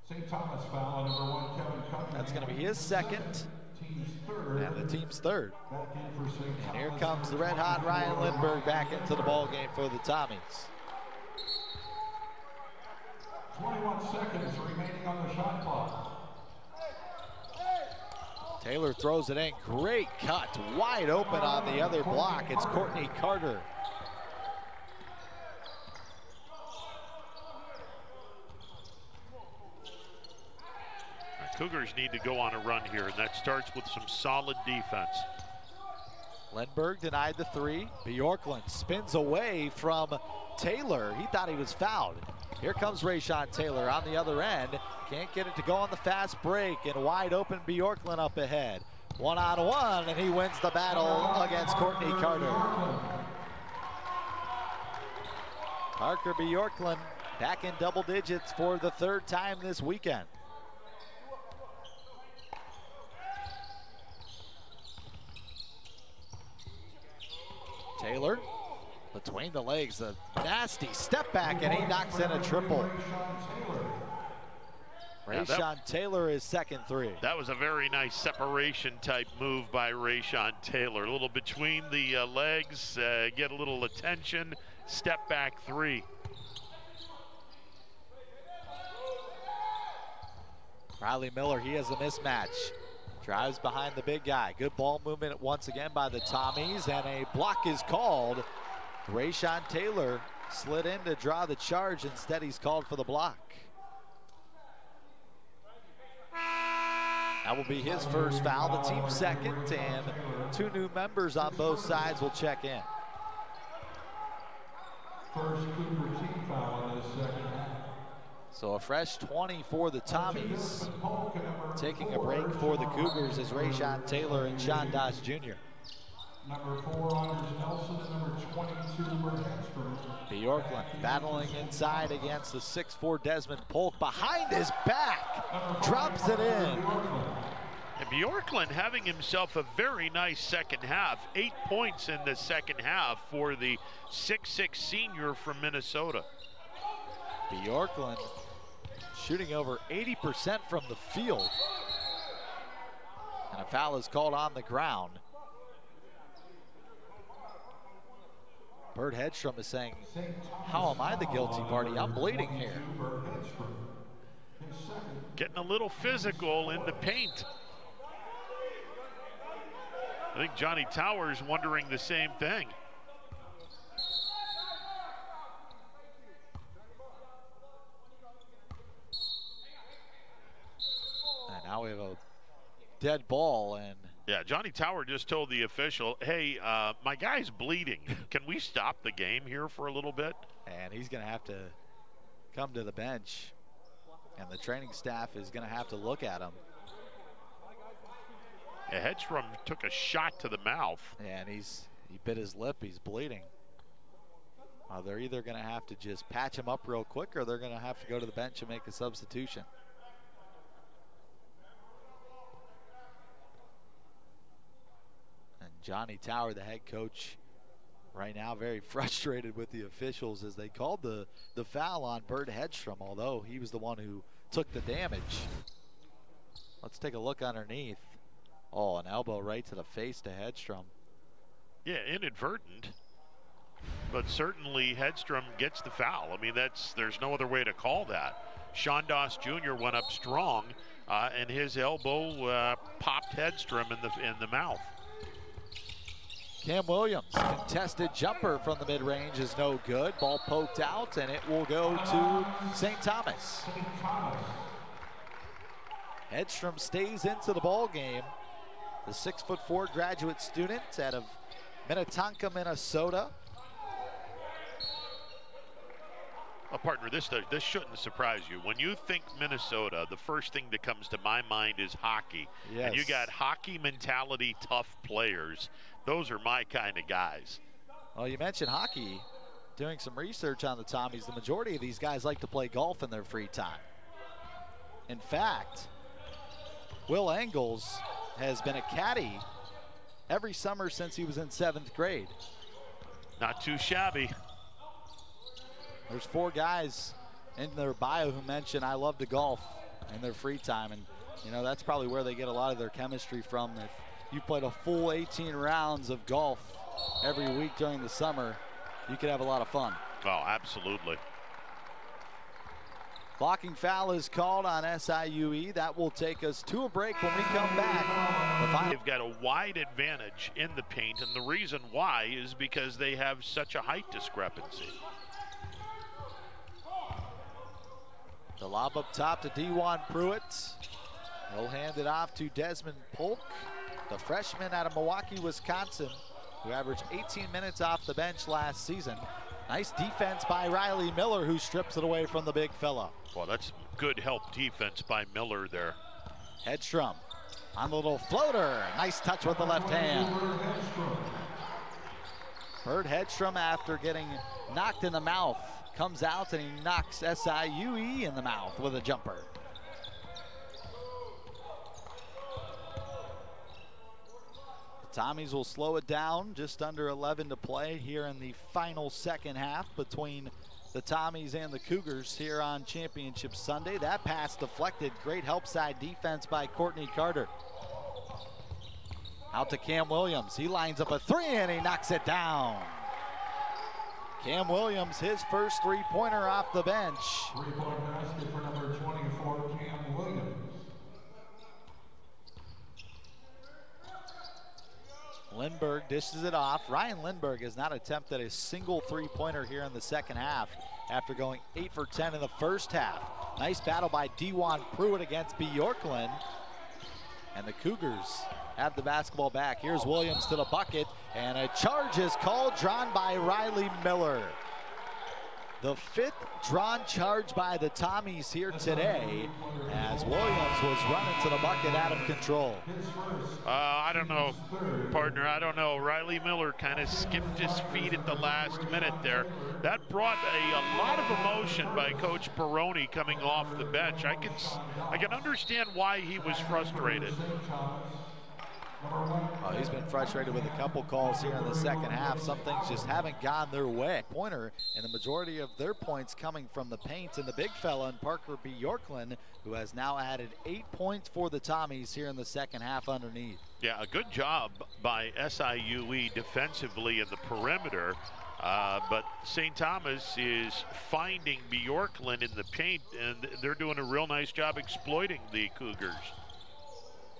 St. Thomas foul, number 1, Kevin Cunningham. That's going to be his second. Team's third. And the team's third. Back in for St. Thomas. And here comes the red-hot Ryan Lindbergh back into the ball game for the Tommies. 21 seconds remaining on the shot clock. Taylor throws it in. Great cut. Wide open on the other block. It's Courtney Carter. Cougars need to go on a run here, and that starts with some solid defense. Lindbergh denied the 3. Bjorklund spins away from Taylor. He thought he was fouled. Here comes Rayshawn Taylor on the other end. Can't get it to go on the fast break, and wide open Bjorklund up ahead. One-on-one, and he wins the battle against Courtney Carter. Parker Bjorklund back in double digits for the third time this weekend. Taylor between the legs, a nasty step back, and he knocks in a triple. Rayshawn Taylor is second three. That was a very nice separation type move by Rayshawn Taylor. A little between the legs, get a little attention, step back three. Riley Miller, he has a mismatch. Drives behind the big guy. Good ball movement once again by the Tommies, and a block is called. Rayshawn Taylor slid in to draw the charge. Instead, he's called for the block. That will be his first foul, the team's second, and two new members on both sides will check in. First Cougar team foul in the second half. So a fresh 20 for the Tommies. Taking a break for the Cougars is Rayshawn Taylor and Sean Doss Jr. Number 4, Anders Nelson, and number 22, Bert Hedstrom. Bjorklund battling inside against the 6'4" Desmond Polk. Behind his back, drops it in. And Bjorklund having himself a very nice second half. 8 points in the second half for the 6'6" senior from Minnesota. Bjorklund shooting over 80% from the field. And a foul is called on the ground. Bert Hedstrom is saying, how am I the guilty party? I'm bleeding here. Getting a little physical in the paint. I think Johnny Towers wondering the same thing. And now we have a dead ball, and yeah, Johnny Tower just told the official, hey, my guy's bleeding. Can we stop the game here for a little bit? And he's going to have to come to the bench, and the training staff is going to have to look at him. Yeah, Hedstrom took a shot to the mouth. And he bit his lip. He's bleeding. They're either going to have to just patch him up real quick, or they're going to have to go to the bench and make a substitution. Johnny Tower, the head coach, right now very frustrated with the officials as they called the foul on Bert Hedstrom, although he was the one who took the damage. Let's take a look underneath. Oh, an elbow right to the face to Hedstrom. Yeah, inadvertent, but certainly Hedstrom gets the foul. I mean, there's no other way to call that. Sean Doss Jr. went up strong, and his elbow popped Hedstrom in the mouth. Cam Williams, contested jumper from the mid-range is no good. Ball poked out, and it will go to St. Thomas. Hedstrom stays into the ball game. The 6'4" graduate student out of Minnetonka, Minnesota. Well, partner, this shouldn't surprise you. When you think Minnesota, the first thing that comes to my mind is hockey. Yes. And you got hockey mentality, tough players. Those are my kind of guys. Well, you mentioned hockey. Doing some research on the Tommies, the majority of these guys like to play golf in their free time. In fact, Will Engels has been a caddy every summer since he was in 7th grade. Not too shabby. There's 4 guys in their bio who mention I love to golf in their free time, and you know that's probably where they get a lot of their chemistry from. If you played a full 18 rounds of golf every week during the summer, you could have a lot of fun. Oh, absolutely. Blocking foul is called on SIUE. That will take us to a break. When we come back, they've got a wide advantage in the paint, and the reason why is because they have such a height discrepancy. The lob up top to Dewan Pruitt. He'll hand it off to Desmond Polk, the freshman out of Milwaukee, Wisconsin. who averaged 18 minutes off the bench last season. Nice defense by Riley Miller, who strips it away from the big fella. Well, that's good help defense by Miller there. Hedstrom on the little floater. Nice touch with the left hand. Bird Hedstrom, after getting knocked in the mouth, comes out and he knocks SIUE in the mouth with a jumper. The Tommies will slow it down, just under 11 to play here in the final second half between the Tommies and the Cougars here on Championship Sunday. That pass deflected. Great help side defense by Courtney Carter. Out to Cam Williams. He lines up a three and he knocks it down. Cam Williams, his first three-pointer off the bench. Three-point basket for number 24, Cam Williams. Lindbergh dishes it off. Ryan Lindbergh has not attempted a single three-pointer here in the second half after going 8 for 10 in the first half. Nice battle by Dewan Pruitt against Bjorklund. And the Cougars have the basketball back. Here's Williams to the bucket, and a charge is called, drawn by Riley Miller. The fifth drawn charge by the Tommies here today, as Williams was running to the bucket out of control. I don't know, partner. I don't know. Riley Miller kind of skipped his feet at the last minute there. That brought a lot of emotion by Coach Baroni coming off the bench. I can understand why he was frustrated. Oh, he's been frustrated with a couple calls here in the second half. Some things just haven't gone their way. Pointer, and the majority of their points coming from the paint, and the big fella and Parker Bjorklund, who has now added 8 points for the Tommies here in the second half underneath. Yeah, a good job by SIUE defensively in the perimeter. But St. Thomas is finding Bjorklund in the paint, and they're doing a real nice job exploiting the Cougars.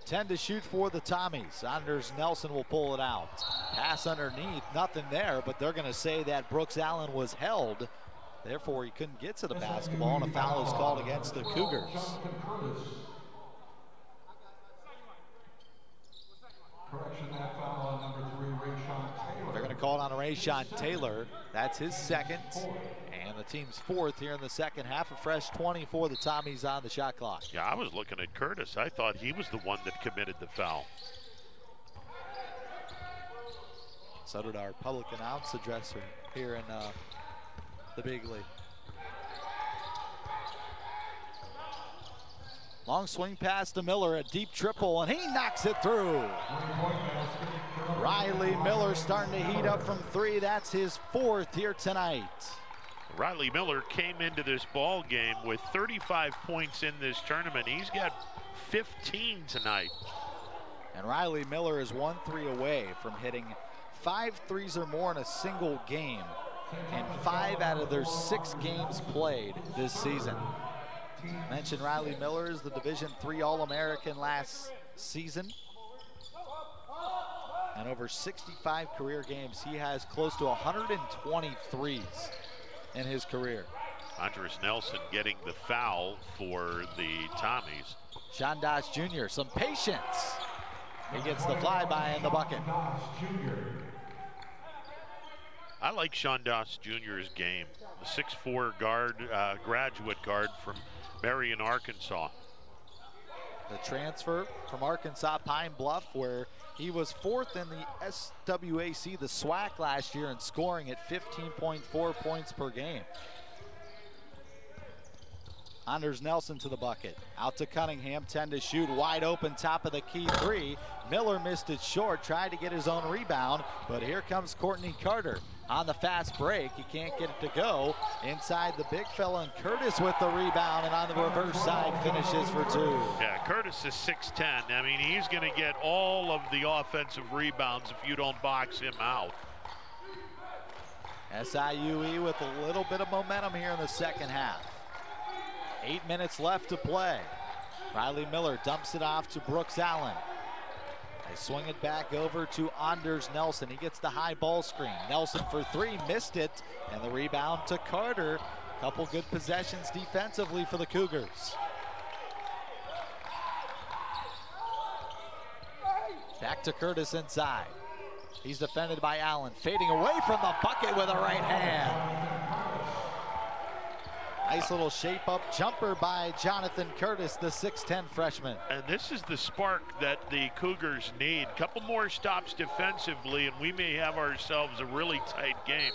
10 to shoot for the Tommies. Anders Nelson will pull it out. Pass underneath, nothing there, but they're going to say that Brooks Allen was held. Therefore, he couldn't get to the basketball, and a foul is called against the Cougars. Correction, that foul on number 3, Rayshawn Taylor. They're going to call it on Rayshawn Taylor. That's his second, and the team's fourth here in the second half. A fresh 20 for the Tommies on the shot clock. Yeah, I was looking at Curtis. I thought he was the one that committed the foul. So did our public announce addresser here in the big league. Long swing pass to Miller, a deep triple, and he knocks it through. Riley Miller starting to heat up from three. That's his fourth here tonight. Riley Miller came into this ball game with 35 points in this tournament. He's got 15 tonight. And Riley Miller is 1 3 away from hitting 5 threes or more in a single game, and 5 out of their 6 games played this season. Mentioned Riley Miller is the Division III All-American last season. And over 65 career games, he has close to 123s in his career. Andres Nelson getting the foul for the Tommies. Sean Doss Jr., some patience. He gets the flyby in the bucket. I like Sean Doss Jr.'s game. The 6'4" guard, graduate guard from Marion, Arkansas. The transfer from Arkansas Pine Bluff, where he was 4th in the SWAC, the SWAC last year, in scoring at 15.4 points per game. Anders Nelson to the bucket. Out to Cunningham, 10 to shoot, wide open, top of the key three. Miller missed it short, tried to get his own rebound, but here comes Courtney Carter on the fast break. He can't get it to go. Inside the big fella, and Curtis with the rebound, and on the reverse side finishes for 2. Yeah, Curtis is 6'10". I mean, he's going to get all of the offensive rebounds if you don't box him out. SIUE with a little bit of momentum here in the second half. 8 minutes left to play. Riley Miller dumps it off to Brooks Allen. They swing it back over to Anders Nelson. He gets the high ball screen. Nelson for 3, missed it, and the rebound to Carter. Couple good possessions defensively for the Cougars. Back to Curtis inside. He's defended by Allen, fading away from the bucket with a right hand. Nice little shape-up jumper by Jonathan Curtis, the 6'10 freshman. And this is the spark that the Cougars need. Couple more stops defensively, and we may have ourselves a really tight game.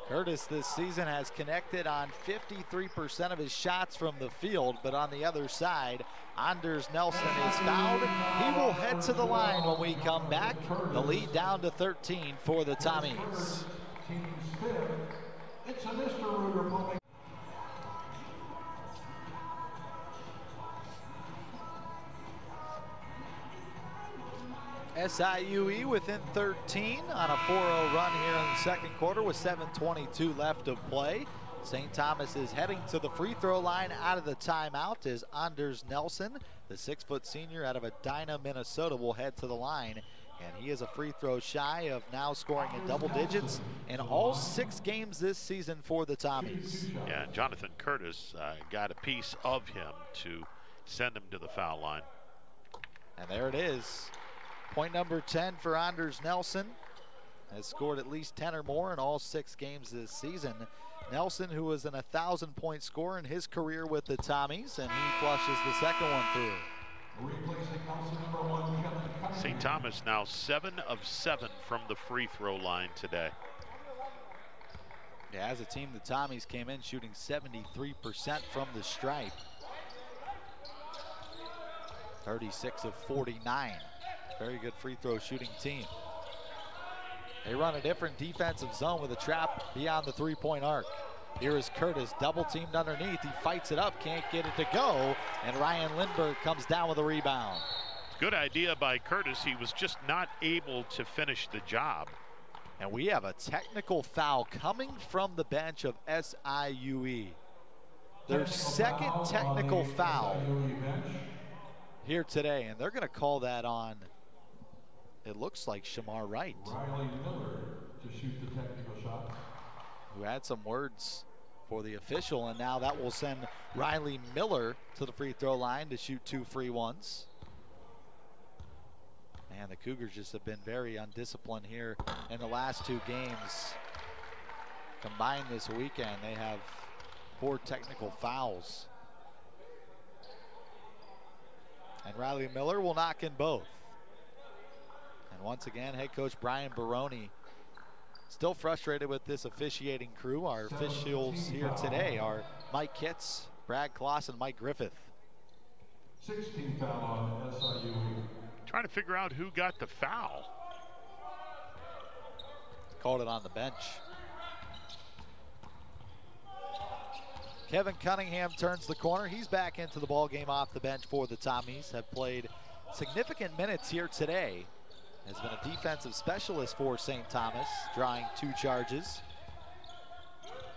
Curtis this season has connected on 53% of his shots from the field, but on the other side, Anders Nelson is fouled. He will head to the line when we come back. The lead down to 13 for the Tommies. It's a Mr. Ruger Public. SIUE within 13 on a 4-0 run here in the second quarter with 7:22 left of play. St. Thomas is heading to the free throw line out of the timeout as Anders Nelson, the 6-foot senior out of Edina, Minnesota, will head to the line. And he is a free throw shy of now scoring in double digits in all 6 games this season for the Tommies. Yeah, and Jonathan Curtis got a piece of him to send him to the foul line. And there it is. Point number 10 for Anders Nelson. Has scored at least 10 or more in all 6 games this season. Nelson, who was an 1,000-point scorer in his career with the Tommies, and he flushes the second one through. St. Thomas now 7 of 7 from the free throw line today. Yeah, as a team, the Tommies came in shooting 73% from the stripe. 36 of 49. Very good free throw shooting team. They run a different defensive zone with a trap beyond the 3-point arc. Here is Curtis, double teamed underneath. He fights it up, can't get it to go, and Ryan Lindbergh comes down with a rebound. Good idea by Curtis. He was just not able to finish the job. And we have a technical foul coming from the bench of SIUE. Their second technical foul here today, and they're going to call that on, it looks like Shamar Wright. Riley Miller to shoot the technical shot. Who had some words for the official, and now that will send Riley Miller to the free throw line to shoot 2 free ones. And the Cougars just have been very undisciplined here in the last 2 games. Combined this weekend, they have 4 technical fouls. And Riley Miller will knock in both. And once again, head coach Brian Baroni still frustrated with this officiating crew. Our officials here today are Mike Kitts, Brad Kloss, and Mike Griffith. 16 foul on SIU. Trying to figure out who got the foul. Called it on the bench. Kevin Cunningham turns the corner. He's back into the ball game off the bench for the Tommies. Have played significant minutes here today. Has been a defensive specialist for St. Thomas, drawing 2 charges.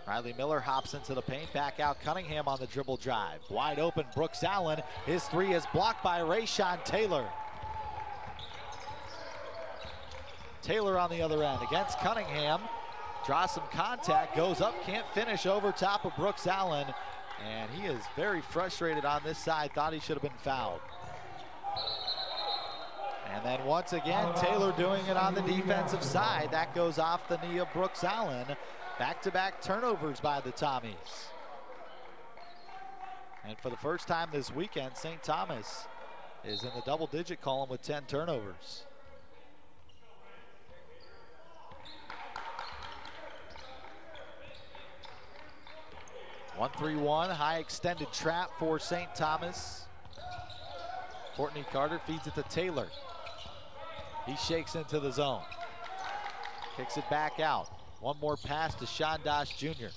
Riley Miller hops into the paint, back out Cunningham on the dribble drive. Wide open, Brooks Allen. His 3 is blocked by Rayshawn Taylor. Taylor on the other end against Cunningham. Draws some contact, goes up, can't finish over top of Brooks Allen. And he is very frustrated on this side, thought he should have been fouled. And then once again, Taylor doing it on the defensive side. That goes off the knee of Brooks Allen. Back-to-back turnovers by the Tommies. And for the first time this weekend, St. Thomas is in the double-digit column with 10 turnovers. One 3-1, high extended trap for St. Thomas. Courtney Carter feeds it to Taylor. He shakes into the zone. Kicks it back out. One more pass to Shondash Jr.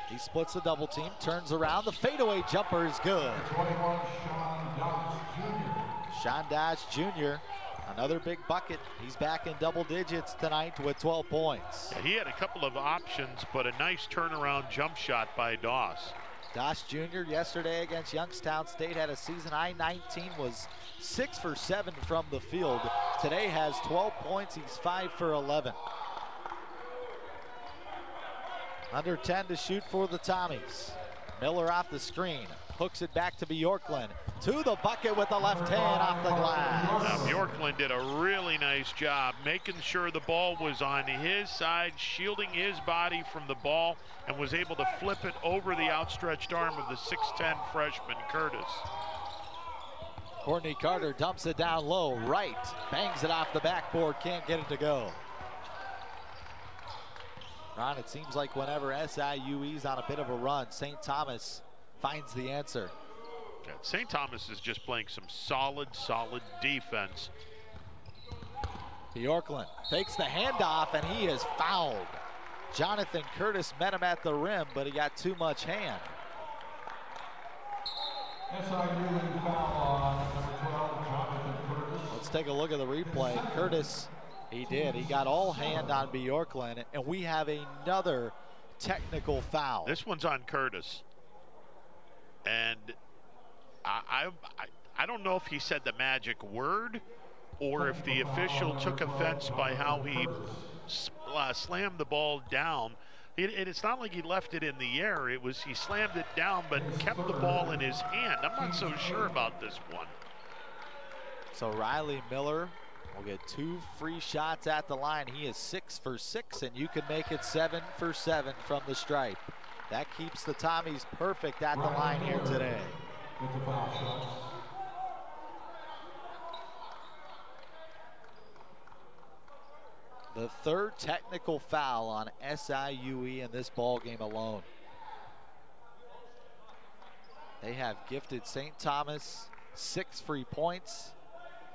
He splits the double team, turns around. The fadeaway jumper is good. 21, Shondash Jr. Shondash Jr., another big bucket. He's back in double digits tonight with 12 points. Yeah, he had a couple of options, but a nice turnaround jump shot by Doss. Doss Jr. yesterday against Youngstown State had a season high 19, was 6 for 7 from the field. Today has 12 points, he's 5 for 11. Under 10 to shoot for the Tommies. Miller off the screen, hooks it back to Bjorklund, to the bucket with the left hand off the glass. Bjorklund did a really nice job making sure the ball was on his side, shielding his body from the ball, and was able to flip it over the outstretched arm of the 6'10" freshman Curtis. Courtney Carter dumps it down low, right, bangs it off the backboard, can't get it to go. Ron, it seems like whenever SIUE's on a bit of a run, St. Thomas finds the answer. Yeah, St. Thomas is just playing some solid defense. Bjorklund fakes the handoff, and he is fouled. Jonathan Curtis met him at the rim, but he got too much hand. SIU foul on number 12, Jonathan Curtis. Let's take a look at the replay. Curtis, he did. He got all hand on Bjorklund, and we have another technical foul. This one's on Curtis. And I don't know if he said the magic word or if the official took offense by how he slammed the ball down. It's not like he left it in the air. It was he slammed it down but kept the ball in his hand. I'm not so sure about this one. So Riley Miller will get 2 free shots at the line. He is 6 for 6, and you can make it 7 for 7 from the stripe. That keeps the Tommies perfect at the line here today. With the foul shots. The 3rd technical foul on SIUE in this ball game alone. They have gifted St. Thomas 6 free points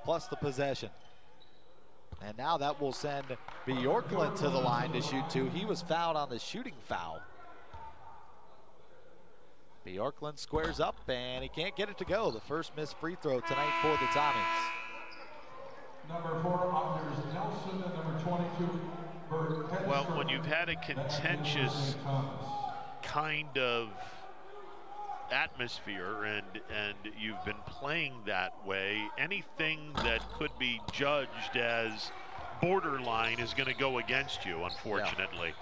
plus the possession. And now that will send Bjorklund to the line to shoot 2. He was fouled on the shooting foul. Bjorklund squares up, and he can't get it to go. The first missed free throw tonight for the Tommies. Number 4, Anders Nelson, and number 22, Bert. Well, when you've had a contentious kind of atmosphere and you've been playing that way, anything that could be judged as borderline is going to go against you, unfortunately.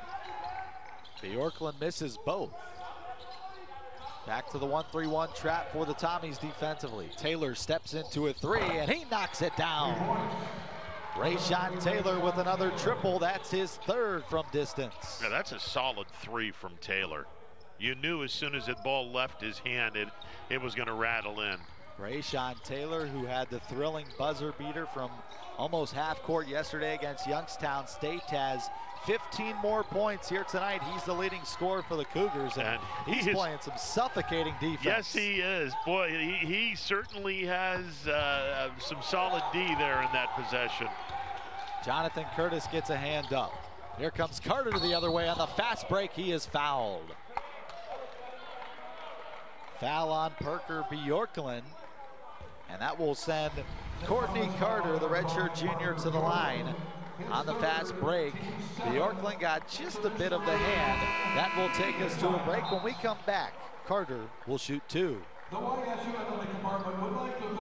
Yeah. Bjorklund misses both. Back to the 1-3-1 trap for the Tommies defensively. Taylor steps into a 3, and he knocks it down. Rayshawn Taylor with another triple. That's his 3rd from distance. Yeah, that's a solid 3 from Taylor. You knew as soon as the ball left his hand, it was going to rattle in. Rayshawn Taylor, who had the thrilling buzzer beater from almost half court yesterday against Youngstown State, has 15 more points here tonight. He's the leading scorer for the Cougars, and he's playing some suffocating defense. Yes, he is. Boy, he certainly has some solid D there in that possession. Jonathan Curtis gets a hand up. Here comes Carter the other way on the fast break. He is fouled. Foul on Parker Bjorklund, and that will send Courtney Carter, the redshirt junior, to the line. On the fast break, Bjorklund got just a bit of the hand. That will take us to a break. When we come back, Carter will shoot 2. The YSU athletic department would like to.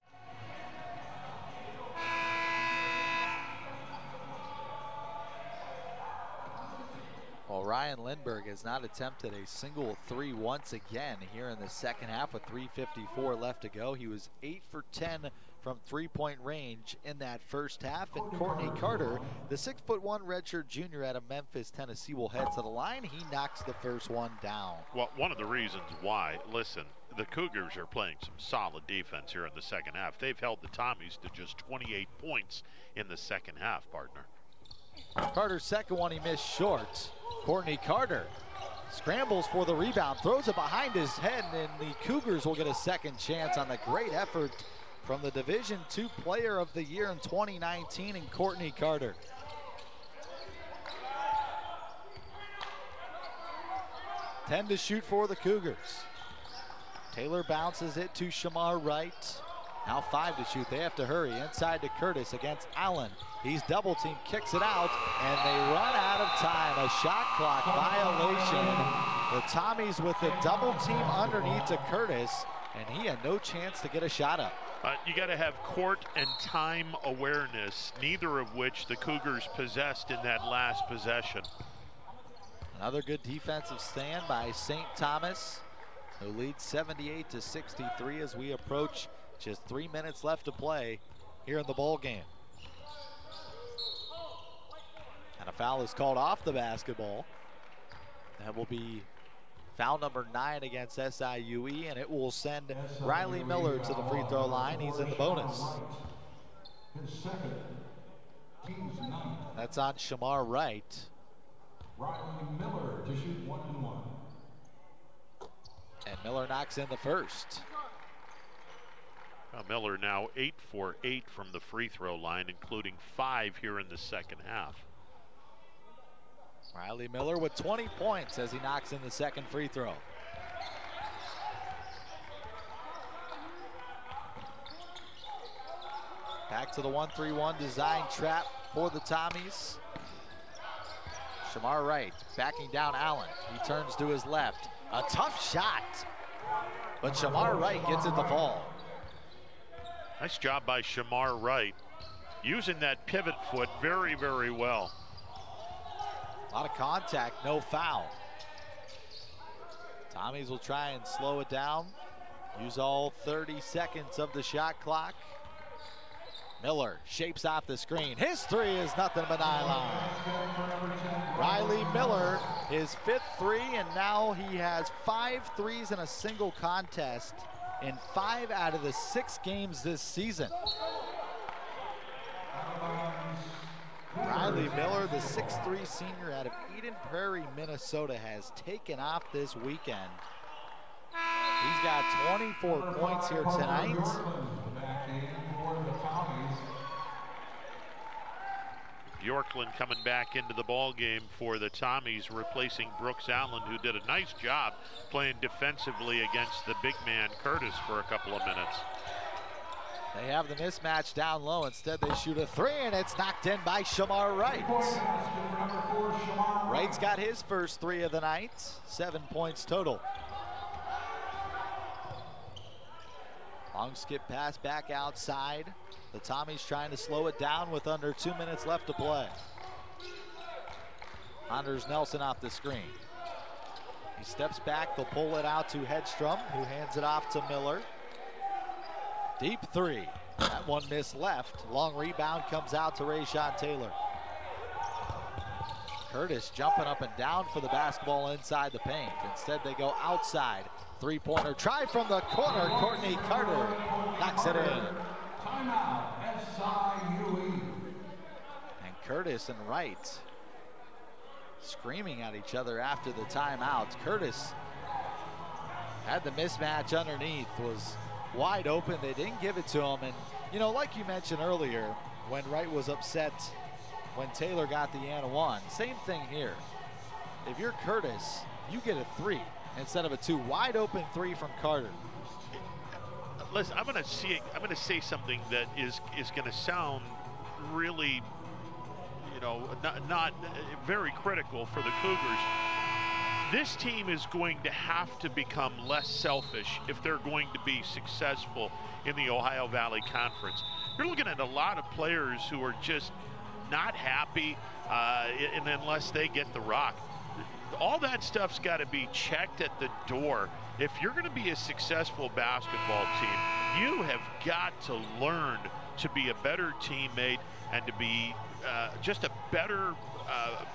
Well, Ryan Lindbergh has not attempted a single 3 once again here in the second half with 3:54 left to go. He was 8 for 10 from 3-point range in that first half. And Courtney Carter, the 6'1" redshirt junior out of Memphis, Tennessee, will head to the line. He knocks the first one down. Well, one of the reasons why, listen, the Cougars are playing some solid defense here in the second half. They've held the Tommies to just 28 points in the second half, partner. Carter's second one he missed short. Courtney Carter scrambles for the rebound, throws it behind his head, and the Cougars will get a second chance on the great effort from the Division II Player of the Year in 2019 in Courtney Carter. Ten to shoot for the Cougars. Taylor bounces it to Shamar Wright. Now 5 to shoot. They have to hurry. Inside to Curtis against Allen. He's double teamed, kicks it out, and they run out of time. A shot clock violation. The Tommies with the double team underneath to Curtis, and he had no chance to get a shot up. You got to have court and time awareness, neither of which the Cougars possessed in that last possession. Another good defensive stand by St. Thomas. who leads 78-63 as we approach just 3 minutes left to play here in the ball game. And a foul is called off the basketball. That will be foul number 9 against SIUE, and it will send Riley Miller to the free throw line. He's in the bonus. His second, team's ninth. That's on Shamar Wright. Riley Miller to shoot 1-1. And Miller knocks in the first. Miller now 8 for 8 from the free throw line, including 5 here in the second half. Riley Miller with 20 points as he knocks in the second free throw. Back to the 1-3-1 design trap for the Tommies. Shamar Wright backing down Allen. He turns to his left. A tough shot, but Shamar Wright gets it to fall. Nice job by Shamar Wright, using that pivot foot very, very well. A lot of contact, no foul. Tommies will try and slow it down. Use all 30 seconds of the shot clock. Miller shapes off the screen. His three is nothing but nylon. Riley Miller, his 5th three, and now he has 5 threes in a single contest in 5 out of the 6 games this season. Riley Miller, the 6'3" senior out of Eden Prairie, Minnesota, has taken off this weekend. He's got 24 points here tonight. Bjorklund coming back into the ball game for the Tommies, replacing Brooks Allen, who did a nice job playing defensively against the big man Curtis for a couple of minutes. They have the mismatch down low. Instead, they shoot a 3, and it's knocked in by Shamar Wright. Wright's got his first 3 of the night, 7 points total. Long skip pass back outside. The Tommies trying to slow it down with under 2 minutes left to play. Anders Nelson off the screen. He steps back, they'll pull it out to Hedstrom, who hands it off to Miller. Deep 3, that one missed left. Long rebound comes out to Rayshawn Taylor. Curtis jumping up and down for the basketball inside the paint. Instead they go outside. 3-pointer try from the corner. Courtney Carter knocks it in. Timeout, SIUE. And Curtis and Wright screaming at each other after the timeout. Curtis had the mismatch underneath, was wide open. They didn't give it to him. And, you know, like you mentioned earlier, when Wright was upset when Taylor got the and one, same thing here. If you're Curtis, you get a 3 instead of a 2. Wide open 3 from Carter. Listen, I'm going to say something that is going to sound really, you know, not very critical for the Cougars. This team is going to have to become less selfish if they're going to be successful in the Ohio Valley Conference. You're looking at a lot of players who are just not happy unless they get the rock. All that stuff's got to be checked at the door. If you're going to be a successful basketball team, you have got to learn to be a better teammate and to be just a better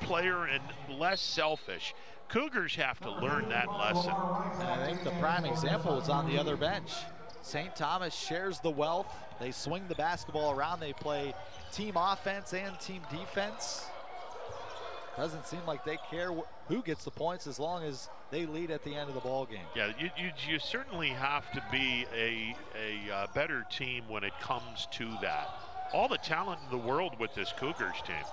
player and less selfish. Cougars have to learn that lesson. And I think the prime example is on the other bench. St. Thomas shares the wealth. They swing the basketball around. They play team offense and team defense. Doesn't seem like they care who gets the points as long as they lead at the end of the ball game. Yeah, you certainly have to be a better team when it comes to that. All the talent in the world with this Cougars team.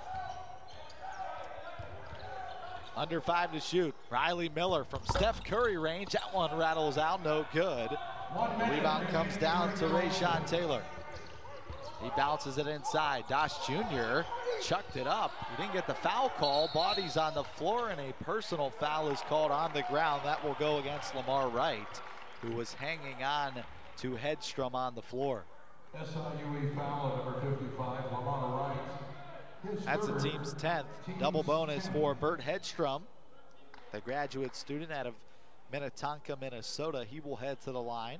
Under 5 to shoot. Riley Miller from Steph Curry range. That one rattles out, no good. The rebound comes down to Rayshawn Taylor. He bounces it inside. Dosh Jr. chucked it up. He didn't get the foul call. Body's on the floor, and a personal foul is called on the ground. That will go against Lamar Wright, who was hanging on to Hedstrom on the floor. SIUE foul at number 55, Lamar Wright. That's the team's 10th. Double bonus for Bert Hedstrom, the graduate student out of Minnetonka, Minnesota. He will head to the line.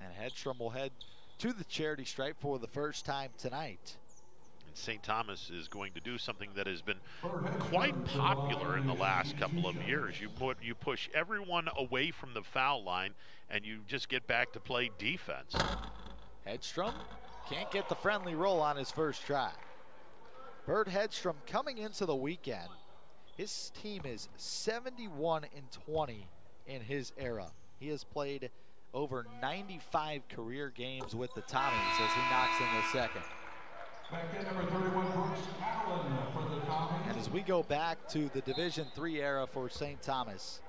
And Hedstrom will head to the charity stripe for the first time tonight. And St. Thomas is going to do something that has been quite popular in the last couple of years. You push everyone away from the foul line, and you just get back to play defense. Hedstrom can't get the friendly roll on his first try. Bert Hedstrom coming into the weekend, his team is 71-20 in his era. He has played over 95 career games with the Tommies as he knocks in the second. And as we go back to the Division III era for St. Thomas,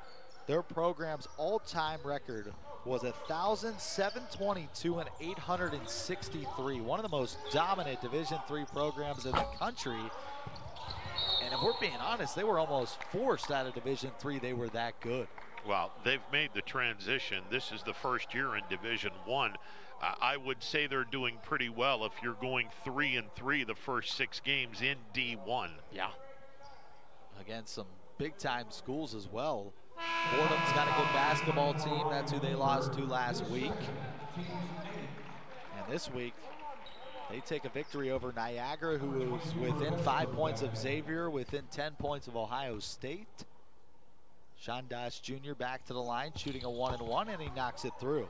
their program's all-time record was 1,722 and 863. One of the most dominant Division III programs in the country. And if we're being honest, they were almost forced out of Division III. They were that good. Well, they've made the transition. This is the first year in Division I. I would say they're doing pretty well if you're going 3-3 the first 6 games in D1. Yeah. Against some big-time schools as well. Fordham's got a good basketball team. That's who they lost to last week. And this week, they take a victory over Niagara, who is within 5 points of Xavier, within 10 points of Ohio State. Sean Doss Jr. back to the line, shooting a 1-and-1, and he knocks it through.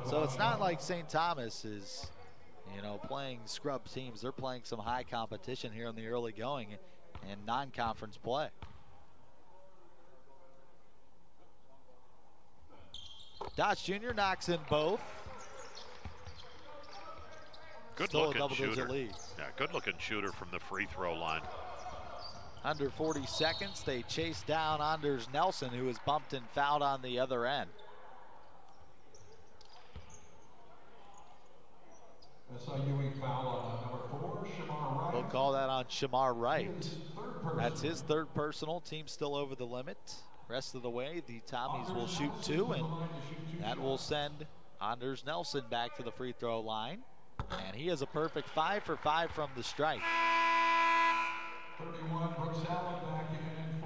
So it's not like St. Thomas is, playing scrub teams. They're playing some high competition here in the early going and non-conference play. Doss Jr. knocks in both. Good-looking shooter. Lead. Yeah, good-looking shooter from the free throw line. Under 40 seconds, they chase down Anders Nelson, who is bumped and fouled on the other end. SIUE foul on number 4, Shamar Wright. We'll call that on Shamar Wright. That's his third personal. Team still over the limit. Rest of the way, the Tommies will shoot 2, and that will send Anders Nelson back to the free throw line. And he has a perfect 5 for 5 from the stripe. 31, Brooks Allen back in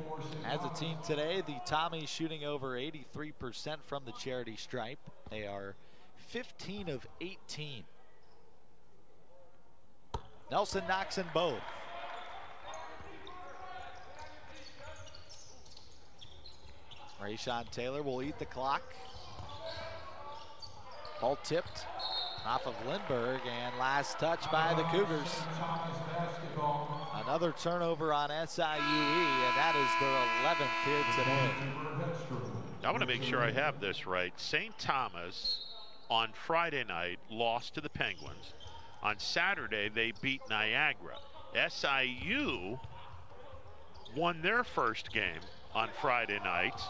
for St. As a team today, the Tommies shooting over 83% from the charity stripe. They are 15 of 18. Nelson knocks in both. Rayshawn Taylor will eat the clock. Ball tipped off of Lindbergh, and last touch by the Cougars. Another turnover on SIUE, and that is their 11th here today. I want to make sure I have this right. St. Thomas on Friday night lost to the Penguins. On Saturday, they beat Niagara. SIU won their first game on Friday night.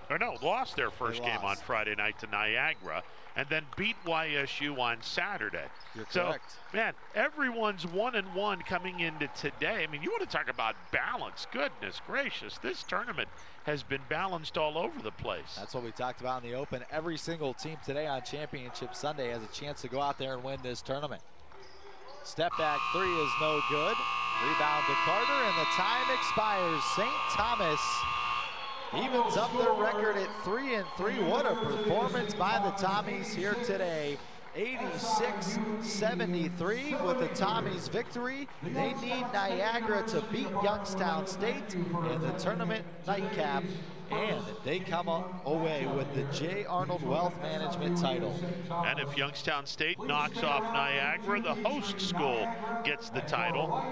Or no, lost their first game on Friday night to Niagara, and then beat YSU on Saturday. You're correct. Man, everyone's 1-1 coming into today. I mean, you want to talk about balance. Goodness gracious, this tournament has been balanced all over the place. That's what we talked about in the Open. Every single team today on Championship Sunday has a chance to go out there and win this tournament. Step back 3 is no good. Rebound to Carter, and the time expires. St. Thomas evens up their record at 3-3. What a performance by the Tommies here today. 86-73 with the Tommies victory. They need Niagara to beat Youngstown State in the tournament nightcap, and they come away with the J. Arnold Wealth Management title. And if Youngstown State knocks off Niagara, the host school gets the title,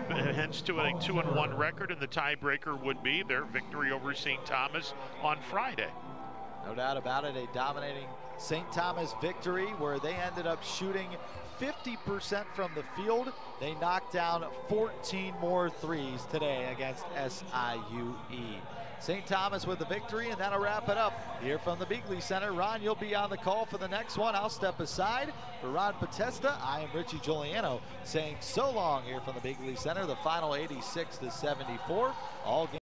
hence to a 2-1 record, and the tiebreaker would be their victory over St. Thomas on Friday. No doubt about it, a dominating St. Thomas victory where they ended up shooting 50% from the field. They knocked down 14 more threes today against SIUE. St. Thomas with the victory, and that'll wrap it up here from the Beagley Center. Ron, you'll be on the call for the next one. I'll step aside. For Ron Potesta, I am Richie Giuliano saying so long here from the Beagley Center. The final 86-74. All game